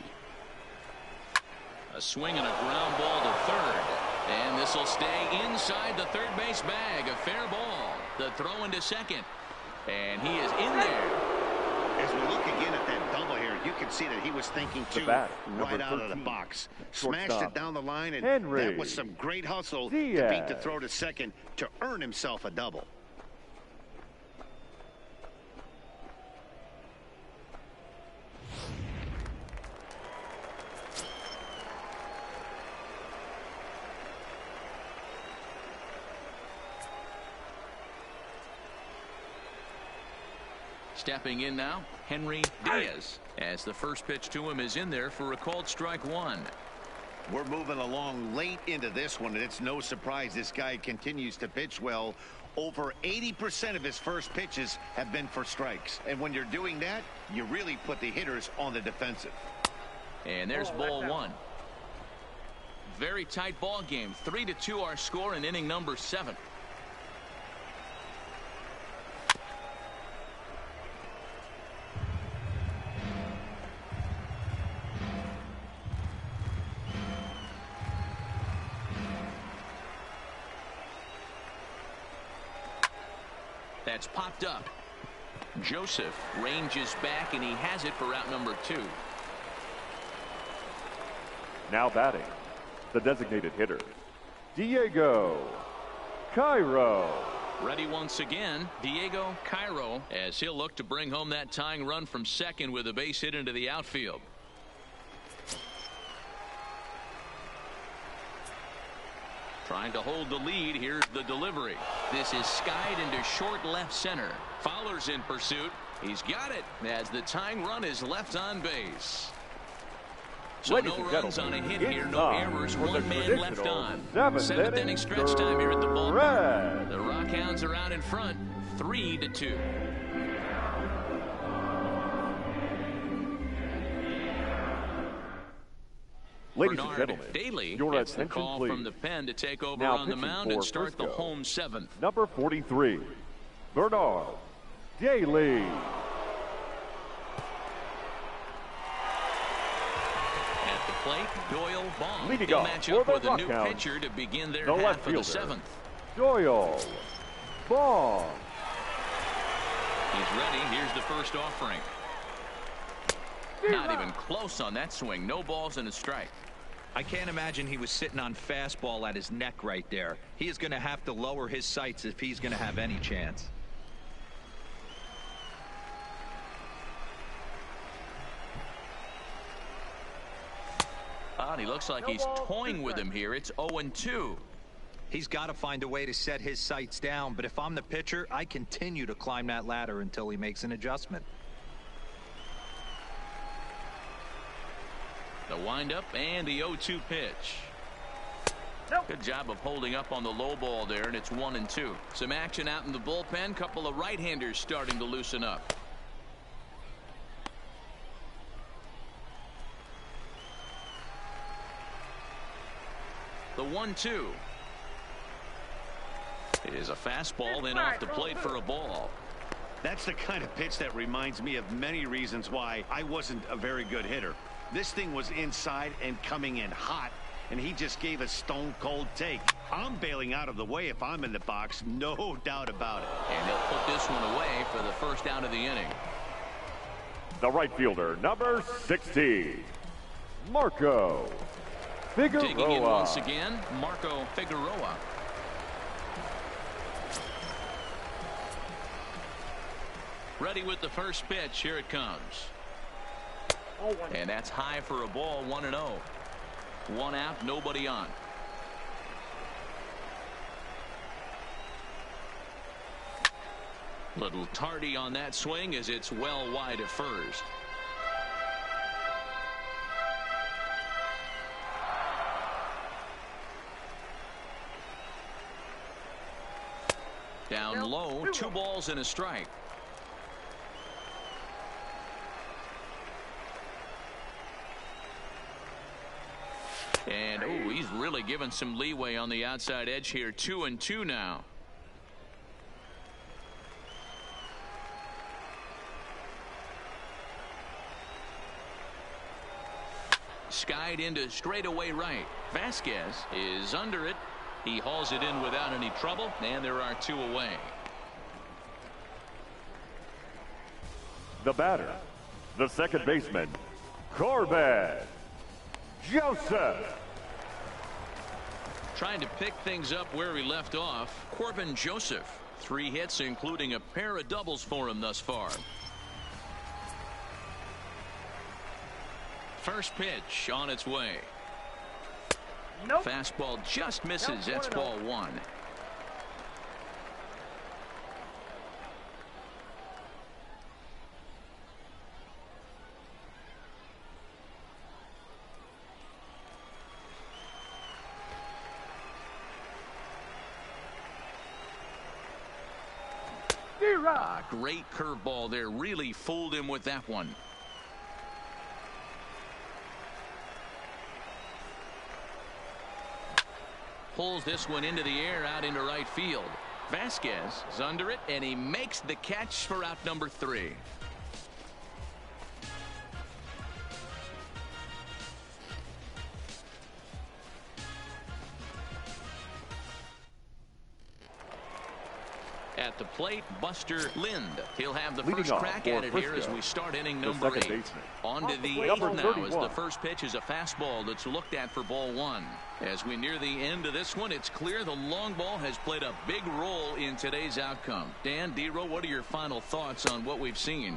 A swing and a ground ball to third. And this will stay inside the third base bag. A fair ball. The throw into second. And he is in there. As we look again at that double here, you can see that he was thinking too right out of the box. Smashed it down the line, and that was some great hustle to beat the throw to second to earn himself a double. Stepping in now, Henry Diaz, as the first pitch to him is in there for a called strike 1. We're moving along late into this one, and it's no surprise this guy continues to pitch well. Over 80% of his first pitches have been for strikes. And when you're doing that, you really put the hitters on the defensive. And there's ball 1. Very tight ball game. 3-2 our score in inning number 7. That's popped up. Joseph ranges back, and he has it for out number 2. Now batting, the designated hitter, Diego Cairo. Ready once again, Diego Cairo, as he'll look to bring home that tying run from second with a base hit into the outfield. Trying to hold the lead. Here's the delivery. This is skied into short left center. Fowler's in pursuit. He's got it as the tying run is left on base. So Ladies no and runs on a gentlemen, hit here, no errors, one man left on. Seventh inning stretch time here at the ballpark. The Rockhounds are out in front, 3-2. Ladies and Bernard gentlemen, Daly your gets the attention, call please. from the pen to take over Now on the pitching mound for and start the Frisco, home seventh. Number 43, Bernard Daly. At the plate, Doyle Bond. Leading He'll off match for up the with a new Rockhounds, pitcher to begin their the half left of the fielder, seventh. Doyle Bond. He's ready. Here's the first offering. Not even close on that swing. No balls and a strike. I can't imagine he was sitting on fastball at his neck right there. He is going to have to lower his sights if he's going to have any chance. He looks like he's toying with him here. It's 0-2. He's got to find a way to set his sights down, but if I'm the pitcher, I continue to climb that ladder until he makes an adjustment. The windup and the 0-2 pitch. Good job of holding up on the low ball there, and it's 1-2. Some action out in the bullpen. Couple of right-handers starting to loosen up. The 1-2 is a fastball, then off the plate for a ball. That's the kind of pitch that reminds me of many reasons why I wasn't a very good hitter. This thing was inside and coming in hot, and he just gave a stone-cold take. I'm bailing out of the way if I'm in the box, no doubt about it. And he'll put this one away for the first out of the inning. The right fielder, number 60, Marco Figueroa. Digging in once again, Marco Figueroa. Ready with the first pitch. Here it comes. And that's high for a ball. 1-0. One out, nobody on. Little tardy on that swing as it's well wide at first. Down low, 2 balls and a strike. And he's really given some leeway on the outside edge here. 2-2 now. Skied into straightaway right. Vasquez is under it. He hauls it in without any trouble, and there are 2 away. The batter, the second baseman, Corbin Joseph. Trying to pick things up where he left off. Corbin Joseph. 3 hits, including a pair of doubles for him thus far. First pitch on its way. Nope. Fastball just misses. That's ball 1. Great curveball there. Really fooled him with that one. Pulls this one into the air out into right field. Vasquez is under it, and he makes the catch for out number 3. At At the plate, Buster Lind. He'll have the Leading first crack at it Frisco, here as we start inning the number 8. baseman. On to the Number 8th now 31. as the first pitch is a fastball that's looked at for ball 1. As we near the end of this one, it's clear the long ball has played a big role in today's outcome. Dan, D-Row, what are your final thoughts on what we've seen?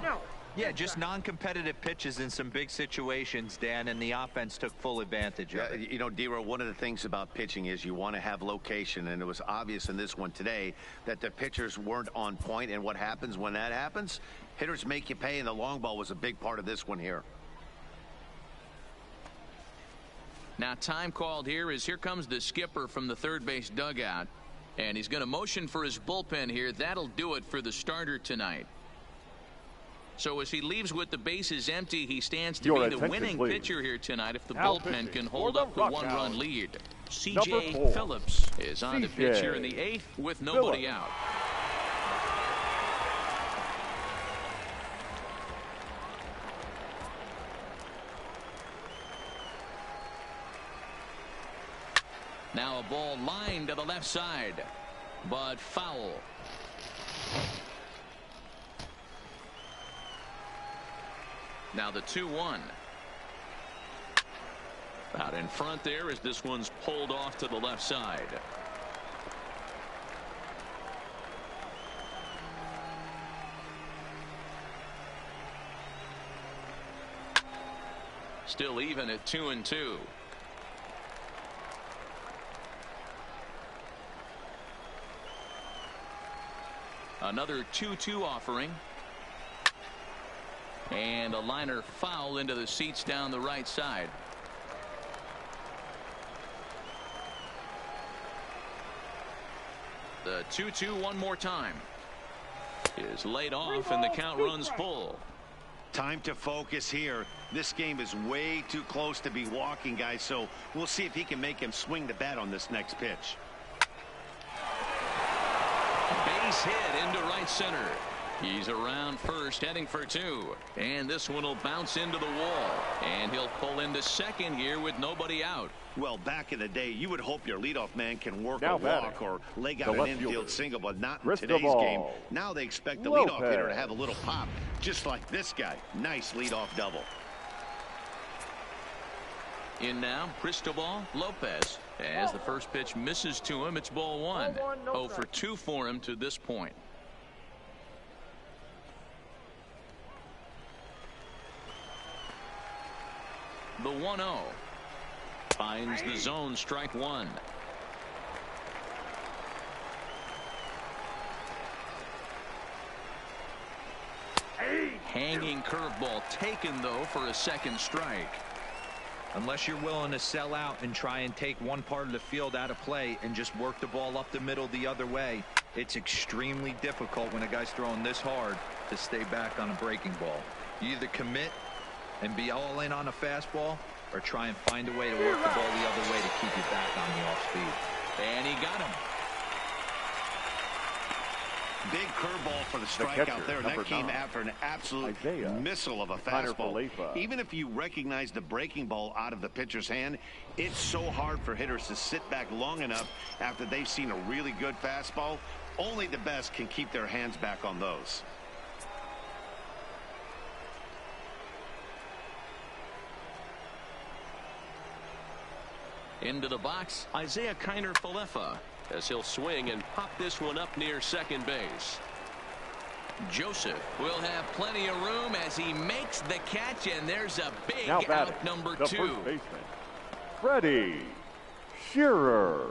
Yeah, just non-competitive pitches in some big situations, Dan, and the offense took full advantage of it. You know, D-Row, one of the things about pitching is you want to have location, and it was obvious in this one today that the pitchers weren't on point, and what happens when that happens? Hitters make you pay, and the long ball was a big part of this one here. Now, time called here is here comes the skipper from the third base dugout, and he's going to motion for his bullpen here. That'll do it for the starter tonight. So as he leaves with the bases empty, he stands to be the winning pitcher here tonight if the bullpen can hold up the one-run lead. C.J. Phillips is on the pitch here in the 8th with nobody out. Now a ball lined to the left side, but foul. Now the 2-1. Out in front there as this one's pulled off to the left side. Still even at 2-2. Another 2-2 offering. And a liner foul into the seats down the right side. The 2-2 one more time is laid off and the count runs full. Time to focus here. This game is way too close to be walking, guys, so we'll see if he can make him swing the bat on this next pitch. Base hit into right center. He's around first, heading for 2. And this one will bounce into the wall. And he'll pull into second here with nobody out. Well, back in the day, you would hope your leadoff man can work a walk or leg out an infield single, but not in today's game. Now they expect the leadoff hitter to have a little pop, just like this guy. Nice leadoff double. In now, Cristobal Lopez. As the first pitch misses to him, it's ball 1. 0 for 2 for him to this point. The 1-0 finds the zone, strike 1. Hanging curveball taken though for a second strike. Unless you're willing to sell out and try and take one part of the field out of play and just work the ball up the middle the other way, it's extremely difficult when a guy's throwing this hard to stay back on a breaking ball. You either commit and be all in on a fastball or try and find a way to work the ball the other way to keep you back on the off speed. And he got him. Big curveball for the strikeout there, and that came after an absolute missile of a fastball. Even if you recognize the breaking ball out of the pitcher's hand, it's so hard for hitters to sit back long enough after they've seen a really good fastball. Only the best can keep their hands back on those. Into the box, Isaiah Kiner-Falefa, as he'll swing and pop this one up near second base. Joseph will have plenty of room as he makes the catch, and there's a big out number 2. First baseman, Freddie Shearer.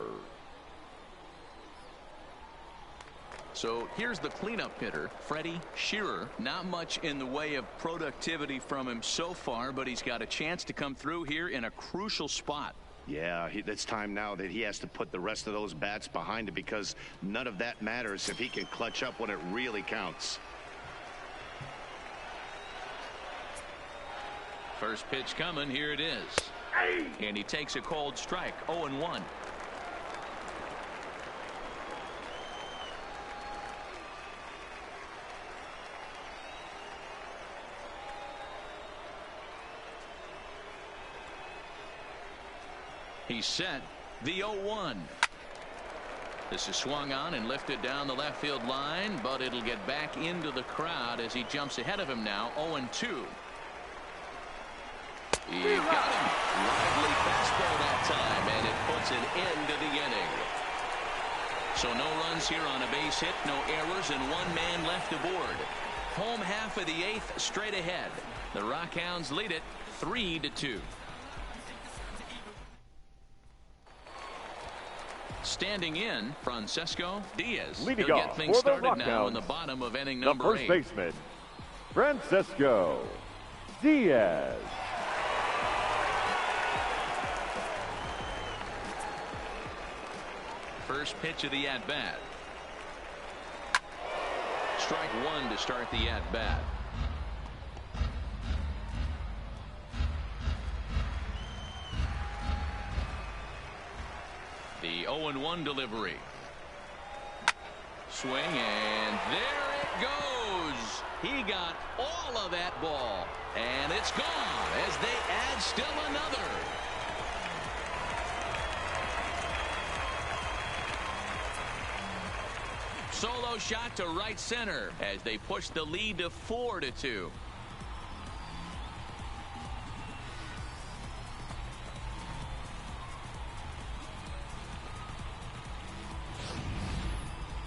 So here's the cleanup hitter, Freddie Shearer. Not much in the way of productivity from him so far, but he's got a chance to come through here in a crucial spot. Yeah, it's time now that he has to put the rest of those bats behind him, because none of that matters if he can clutch up when it really counts. First pitch coming, here it is. And he takes a cold strike, 0-1. He's set. The 0-1. This is swung on and lifted down the left field line, but it'll get back into the crowd as he jumps ahead of him now. 0-2. He got him. Lively fastball that time, and it puts an end to the inning. So no runs here on a base hit, no errors, and one man left aboard. Home half of the 8th straight ahead. The Rockhounds lead it 3-2. Standing in, Francisco Diaz. Leading He'll off get things for the started now Rockhounds, in the bottom of inning the number first 8. baseman, Francisco Diaz. First pitch of the at-bat. Strike one to start the at-bat. The 0-1 delivery. Swing, and there it goes. He got all of that ball, and it's gone as they add still another. Solo shot to right center as they push the lead to 4-2.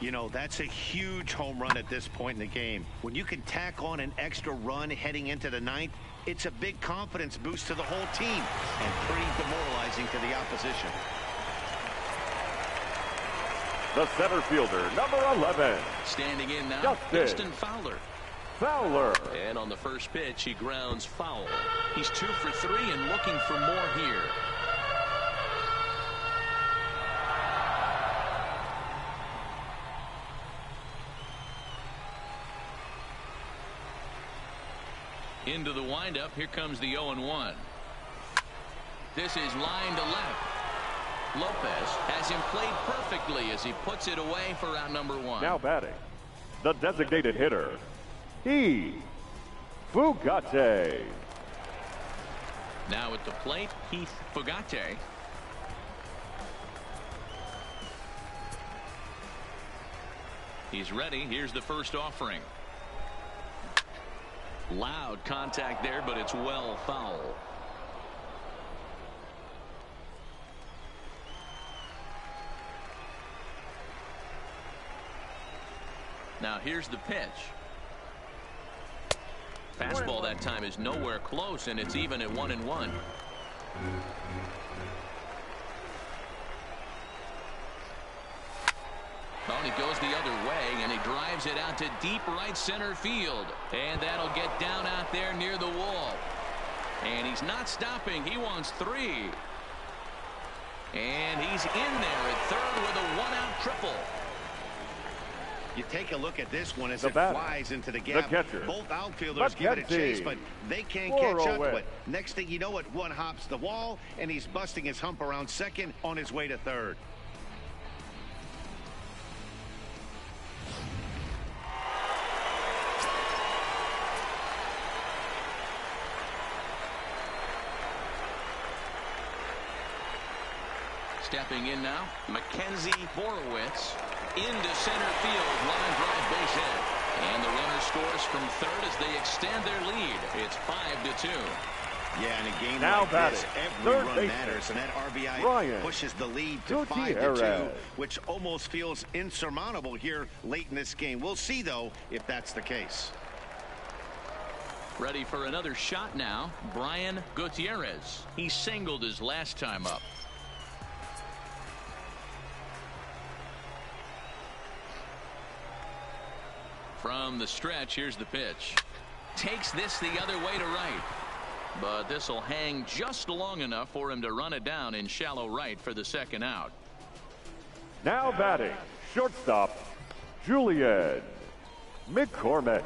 You know, that's a huge home run at this point in the game. When you can tack on an extra run heading into the 9th, it's a big confidence boost to the whole team and pretty demoralizing to the opposition. The center fielder, number 11. Standing in now, Dustin Fowler. Fowler. And on the first pitch, he grounds foul. He's 2 for 3 and looking for more here. Into the windup, here comes the 0-1. This is line to left. Lopez has him played perfectly as he puts it away for out number 1. Now batting, the designated hitter, Fugate. Now at the plate, Heath Fugate. He's ready. Here's the first offering. Loud contact there, but it's well foul. Now here's the pitch. Fastball that time is nowhere close, and it's even at 1-1. Well, he goes the other way, and he drives it out to deep right center field. And that'll get down out there near the wall. And he's not stopping. He wants 3. And he's in there at third with a 1-out triple. You take a look at this one as it flies into the gap. Both outfielders give it a chase, but they can't catch up to it. Next thing you know it, one hops the wall, and he's busting his hump around second on his way to third. Stepping in now, Mackenzie Horowitz into center field, line drive base hit. And the runner scores from third as they extend their lead. It's 5-2. Yeah, in a game now like this, every run matters, and that RBI pushes the lead to 5-2, which almost feels insurmountable here late in this game. We'll see, though, if that's the case. Ready for another shot now, Brian Gutierrez. He singled his last time up. From the stretch, here's the pitch. Takes this the other way to right. But this will hang just long enough for him to run it down in shallow right for the second out. Now batting, shortstop, Julian McCormick.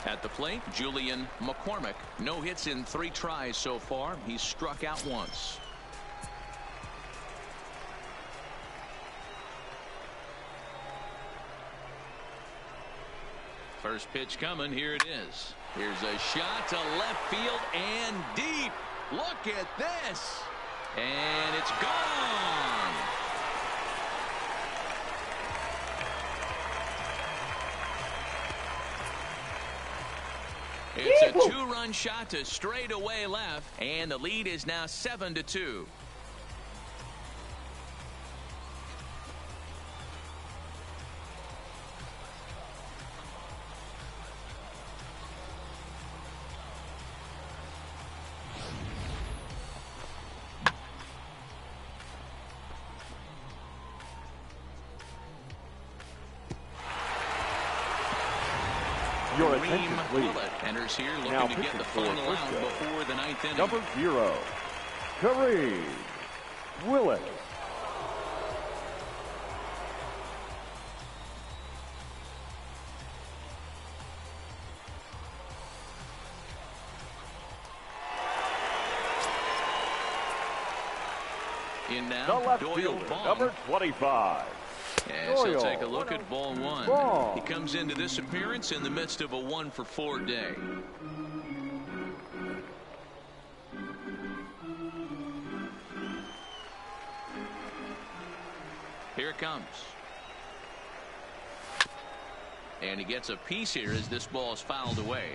At the plate, Julian McCormick. No hits in 3 tries so far. He's struck out once. First pitch coming. Here it is. Here's a shot to left field and deep. Look at this. And it's gone. two-run shot to straightaway left, and the lead is now 7-2. Your attention, please. Enters here looking Now to get the pitching final for out Frisco. before the ninth inning. Number 0, Kareem Willis. In The now, left Doyle fielder, Vaughn. number 25. Yes, he'll Doyle. take a look at ball one. Vaughn. He comes into this appearance in the midst of a 1-for-4 day. Here it comes. And he gets a piece here as this ball is fouled away.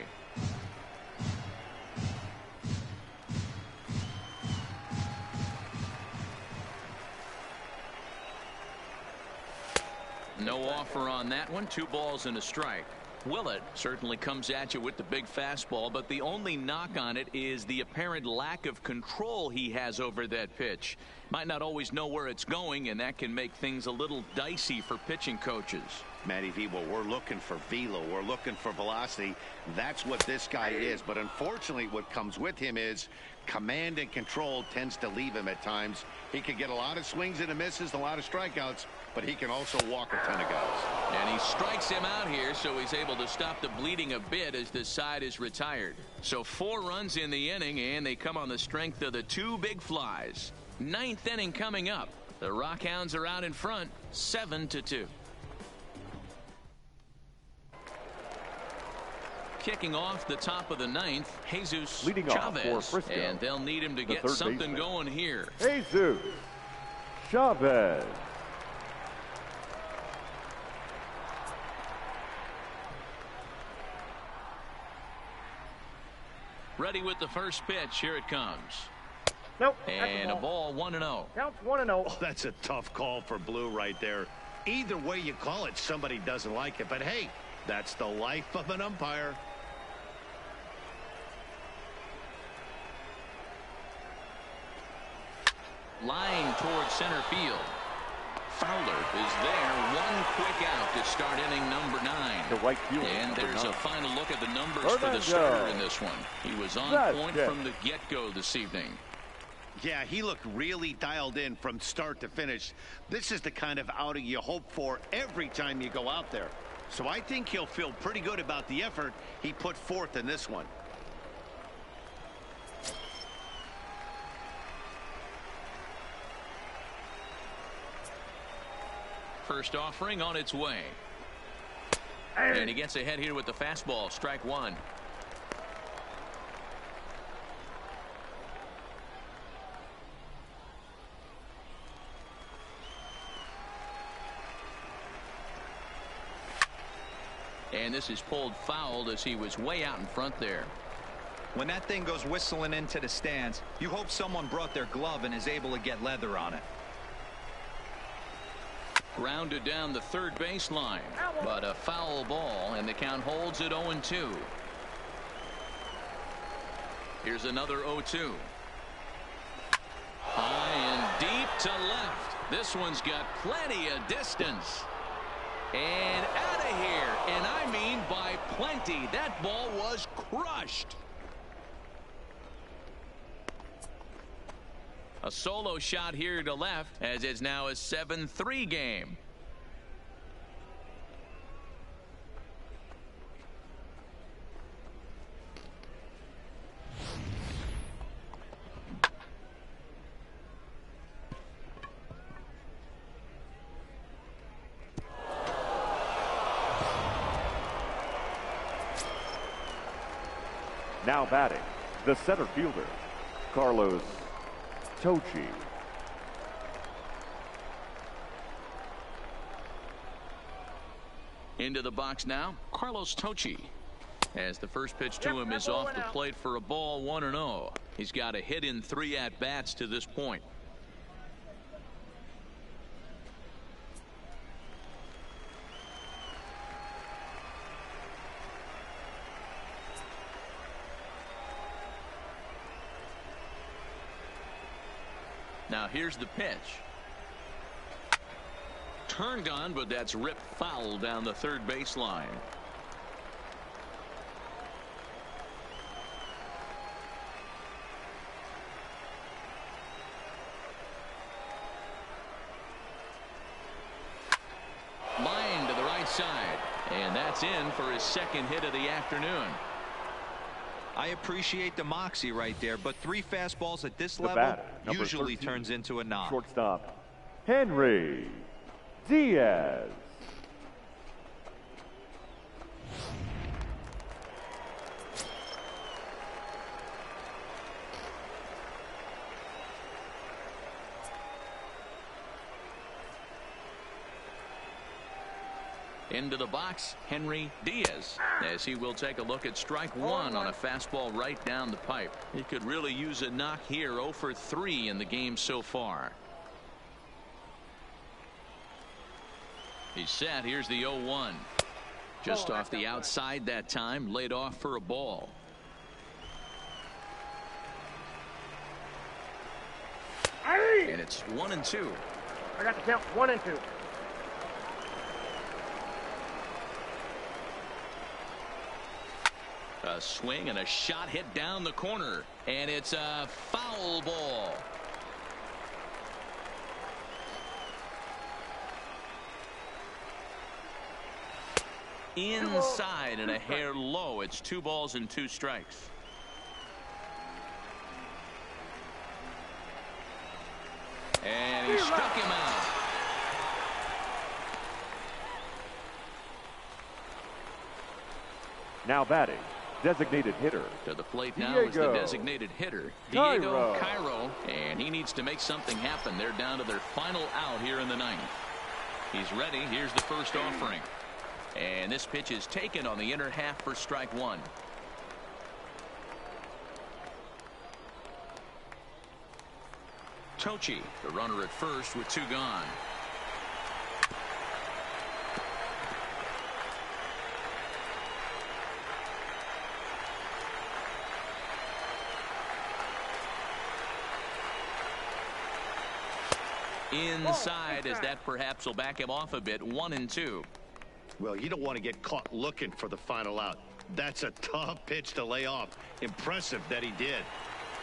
No offer on that one. 2 balls and a strike. Willett certainly comes at you with the big fastball, but the only knock on it is the apparent lack of control he has over that pitch. Might not always know where it's going, and that can make things a little dicey for pitching coaches. Matty V, well, we're looking for velo. We're looking for velocity. That's what this guy is. But unfortunately, what comes with him is command and control tends to leave him at times. He can get a lot of swings and misses, a lot of strikeouts, but he can also walk a ton of guys. And he strikes him out here, so he's able to stop the bleeding a bit as this side is retired. So 4 runs in the inning, and they come on the strength of the 2 big flies. 9th inning coming up. The Rockhounds are out in front, 7-2. Kicking off the top of the 9th, Jesus Leading off for Chavez, Frisco, and they'll need him to the get third something baseman. going here. Jesus Chavez. Ready with the first pitch. Here it comes. Nope. And a ball, 1-0. Counts 1-0. Oh, that's a tough call for Blue right there. Either way you call it, somebody doesn't like it. But hey, that's the life of an umpire. Line towards center field. Fowler is there. 1 quick out to start inning number 9. The right fielder, And number there's 9. a final look at the numbers for the Fernando. starter in this one. He was on That's point it. from the get-go this evening. Yeah, he looked really dialed in from start to finish. This is the kind of outing you hope for every time you go out there. So I think he'll feel pretty good about the effort he put forth in this one. First offering on its way. And he gets ahead here with the fastball. Strike 1. And this is pulled fouled as he was way out in front there. When that thing goes whistling into the stands, you hope someone brought their glove and is able to get leather on it. Grounded down the third baseline, but a foul ball, and the count holds at 0-2. Here's another 0-2. High and deep to left. This one's got plenty of distance. And out of here, and I mean by plenty. That ball was crushed. A solo shot here to left, as it's now a 7-3 game. Now batting, the center fielder, Carlos Tochi. Into the box now, Carlos Tochi. As the first pitch to him is off the plate for a ball, 1-0. He's got a hit in 3 at-bats to this point. Now here's the pitch. Turned on, but that's ripped foul down the third baseline. Line to the right side, and that's in for his second hit of the afternoon. I appreciate the moxie right there, but 3 fastballs at this level usually turns into a knock. Shortstop, Henry Diaz. Into the box, Henry Diaz, as he will take a look at strike 1 on a fastball right down the pipe. He could really use a knock here. 0 for 3 in the game so far. He's set. Here's the 0-1. Just off the outside that time, laid off for a ball. And it's 1-2. I got to count 1 and 2. A swing and a shot hit down the corner, and it's a foul ball. Inside and a hair low. It's 2 balls and 2 strikes. And he struck him out. Now batting, designated hitter. To the plate now is the designated hitter, Diego Cairo, and he needs to make something happen. They're down to their final out here in the 9th. He's ready. Here's the first offering. And this pitch is taken on the inner half for strike 1. Tochi, the runner at first with 2 gone. Inside, as that perhaps will back him off a bit. 1-2. Well, you don't want to get caught looking for the final out. That's a tough pitch to lay off. Impressive that he did.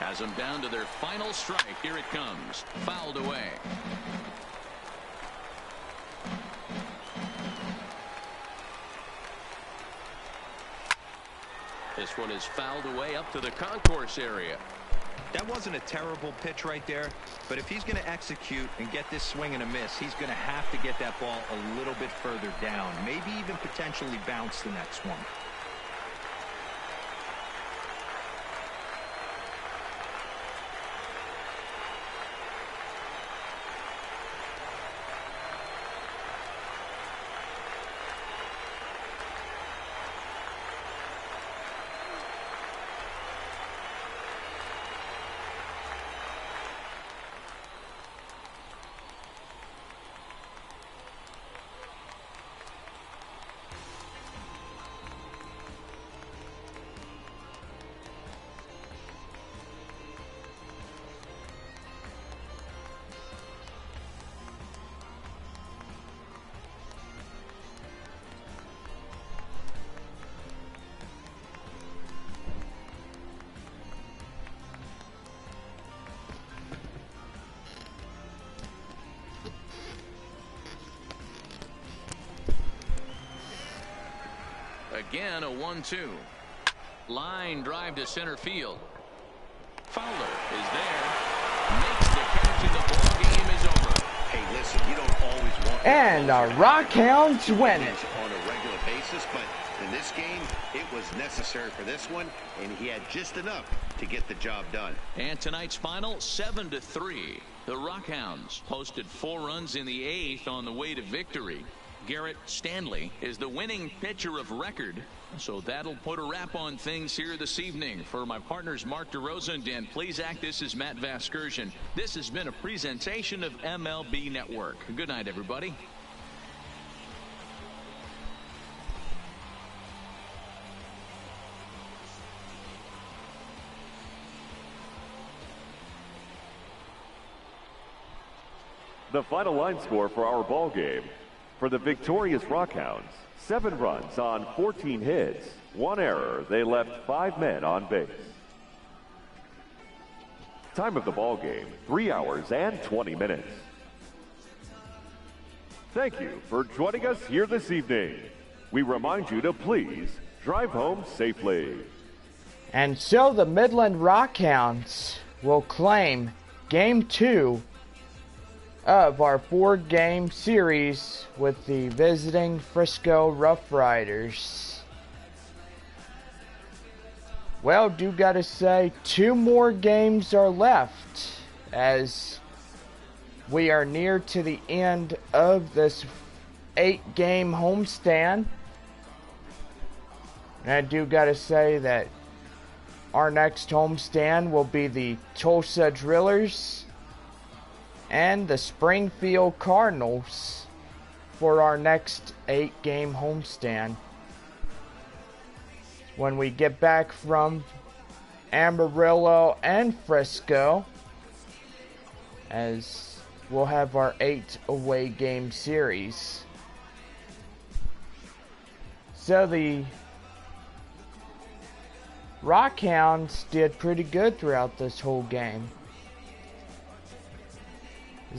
Has them down to their final strike. Here it comes. Fouled away. This one is fouled away up to the concourse area. That wasn't a terrible pitch right there, but if he's going to execute and get this swing and a miss, he's going to have to get that ball a little bit further down, maybe even potentially bounce the next one. Again, a 1-2. Line drive to center field. Fowler is there. Makes the catch, and the ball game is over. Hey, listen, you don't always want. And the Rockhounds win it on a regular basis, but in this game, it was necessary for this one, and he had just enough to get the job done. And tonight's final, 7-3. The Rockhounds posted 4 runs in the 8th on the way to victory. Garrett Stanley is the winning pitcher of record. So that'll put a wrap on things here this evening. For my partners Mark DeRosa and Dan Plezak, this is Matt Vasgersian. This has been a presentation of MLB Network. Good night, everybody. The final line score for our ball game. For the victorious Rockhounds, 7 runs on 14 hits, 1 error. They left 5 men on base. Time of the ball game, 3 hours and 20 minutes. Thank you for joining us here this evening. We remind you to please drive home safely. And so the Midland Rockhounds will claim Game 2 of our 4-game series with the visiting Frisco RuffRiders. Well, do gotta say, 2 more games are left as we are near to the end of this 8-game homestand. And I do gotta say that our next homestand will be the Tulsa Drillers and the Springfield Cardinals for our next 8-game homestand. When we get back from Amarillo and Frisco, as we'll have our 8 away game series. So the Rockhounds did pretty good throughout this whole game.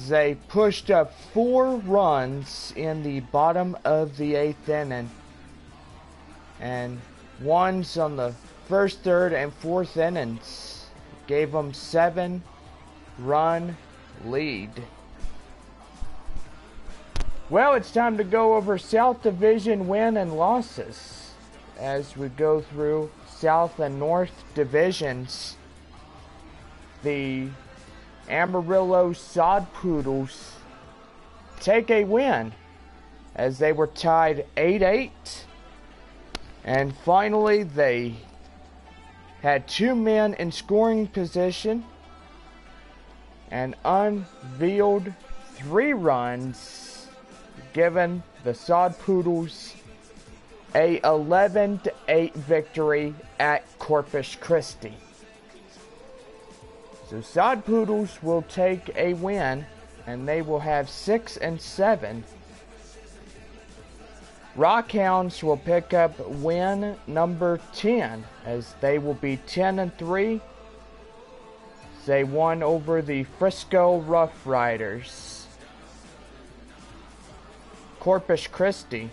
They pushed up 4 runs in the bottom of the 8th inning, and ones on the 1st, 3rd, and 4th innings gave them 7-run lead. Well, it's time to go over South Division win and losses as we go through South and North divisions. The Amarillo Sod Poodles take a win as they were tied 8-8, and finally they had 2 men in scoring position and unveiled 3 runs, giving the Sod Poodles a 11-8 victory at Corpus Christi. So Sod Poodles will take a win, and they will have 6-7. Rockhounds will pick up win number 10, as they will be 10-3. They won over the Frisco RuffRiders. Corpus Christi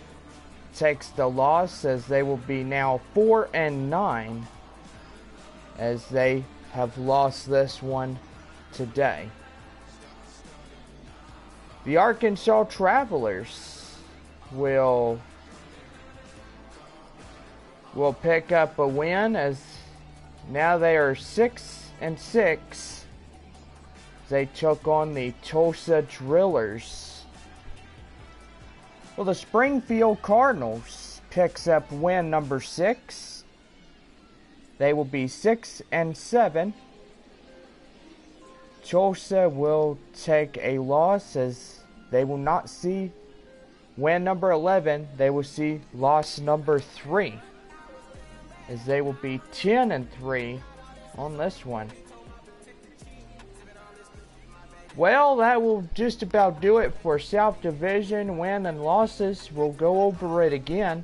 takes the loss, as they will be now 4-9, as they have lost this one today. The Arkansas Travelers will pick up a win, as now they are 6-6. They took on the Tulsa Drillers. Well, the Springfield Cardinals picks up win number 6. They will be 6-7. Tulsa will take a loss, as they will not see win number 11. They will see loss number 3, as they will be 10-3 on this one. Well, that will just about do it for South Division win and losses. We'll go over it again.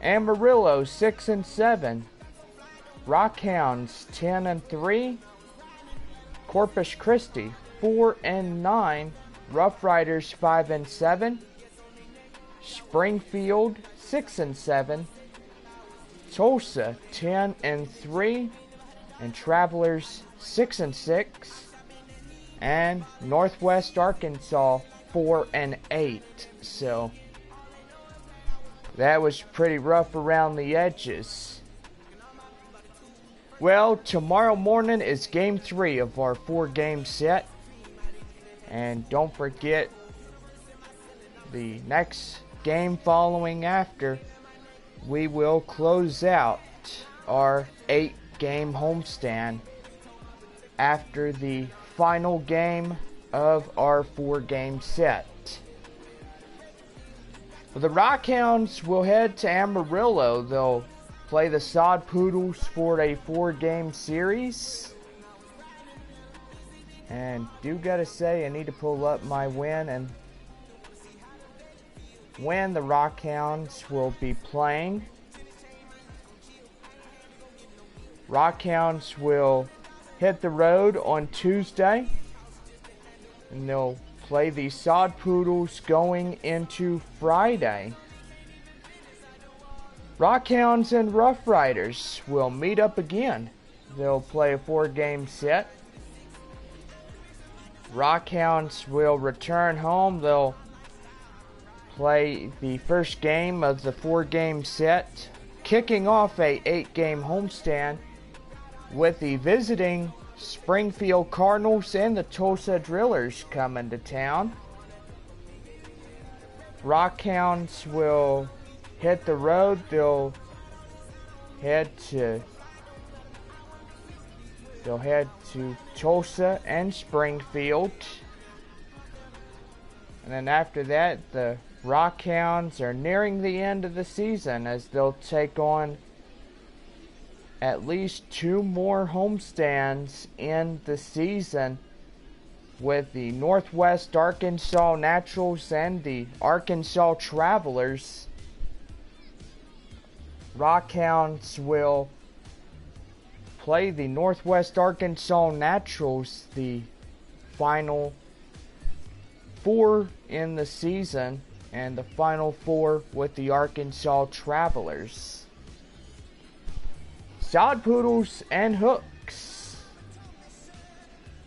Amarillo 6-7. Rockhounds 10-3. Corpus Christi 4-9. RuffRiders 5-7. Springfield 6-7. Tulsa 10-3. And Travelers 6-6. And Northwest Arkansas 4-8. So that was pretty rough around the edges. Well, tomorrow morning is game 3 of our 4-game set. And don't forget the next game following after, we will close out our 8-game homestand after the final game of our 4-game set. The Rockhounds will head to Amarillo. They'll play the Sod Poodles for a 4-game series. And do gotta say, I need to pull up my win and when the Rockhounds will be playing. Rockhounds will hit the road on Tuesday, and they'll play the Sod Poodles going into Friday. Rockhounds and RuffRiders will meet up again. They'll play a 4-game set. Rockhounds will return home. They'll play the first game of the 4-game set, kicking off a 8-game homestand with the visiting Springfield Cardinals and the Tulsa Drillers coming to town. Rockhounds will hit the road. They'll head to Tulsa and Springfield. And then after that, the Rockhounds are nearing the end of the season as they'll take on at least 2 more homestands in the season with the Northwest Arkansas Naturals and the Arkansas Travelers. Rockhounds will play the Northwest Arkansas Naturals the final 4 in the season, and the final 4 with the Arkansas Travelers. Sod Poodles and Hooks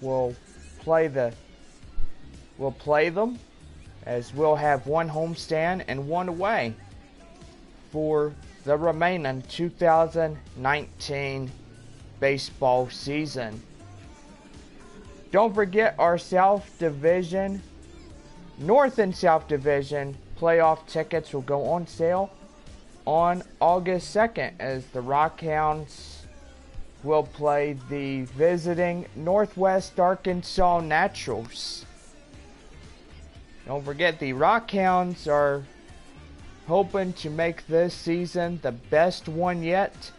will play them, as we'll have 1 homestand and 1 away for the remaining 2019 baseball season. Don't forget our North and South Division playoff tickets will go on sale on August 2nd as the Rockhounds will play the visiting Northwest Arkansas Naturals. Don't forget, the Rockhounds are hoping to make this season the best one yet,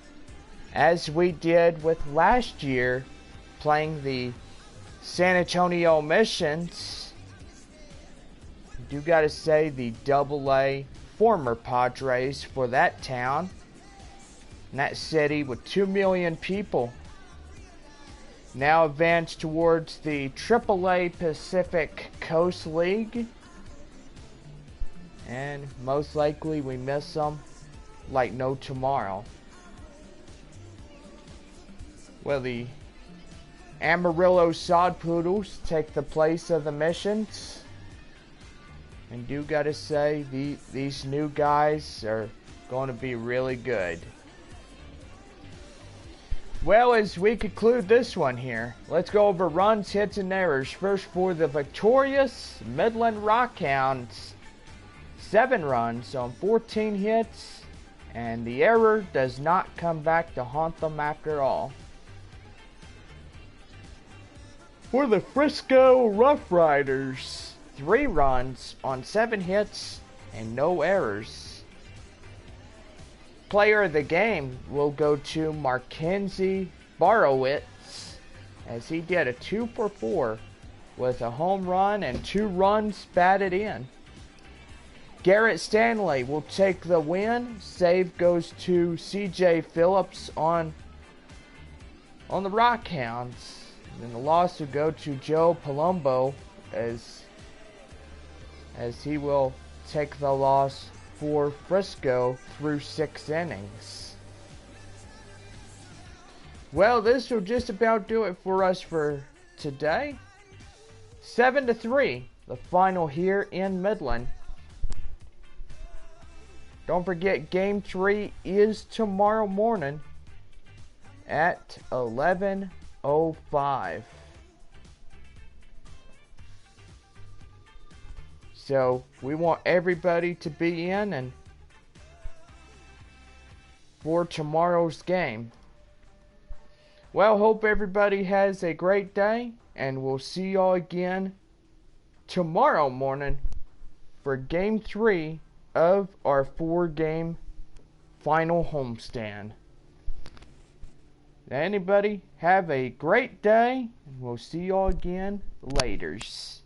as we did with last year playing the San Antonio Missions. Do gotta say, the AA former Padres for that town, and that city with 2 million people, now advanced towards the AAA Pacific Coast League, and most likely we miss them like no tomorrow. Well, the Amarillo Sod Poodles take the place of the Missions. And do gotta say, these new guys are going to be really good. Well, as we conclude this one here, let's go over runs, hits, and errors. First, for the victorious Midland Rockhounds, 7 runs on 14 hits, and the error does not come back to haunt them after all. For the Frisco RuffRiders, 3 runs on 7 hits and no errors. Player of the game will go to Mackenzie Borowitz, as he did a 2-for-4 with a home run and 2 runs batted in. Garrett Stanley will take the win. Save goes to CJ Phillips on the Rockhounds. And the loss will go to Joe Palumbo as he will take the loss for Frisco through 6 innings. Well, this will just about do it for us for today. 7-3, the final here in Midland. Don't forget, Game 3 is tomorrow morning at 11:05. So we want everybody to be in and for tomorrow's game. Well, hope everybody has a great day, and we'll see y'all again tomorrow morning for Game 3 of our 4-game final homestand. Anybody have a great day, and we'll see y'all again laters.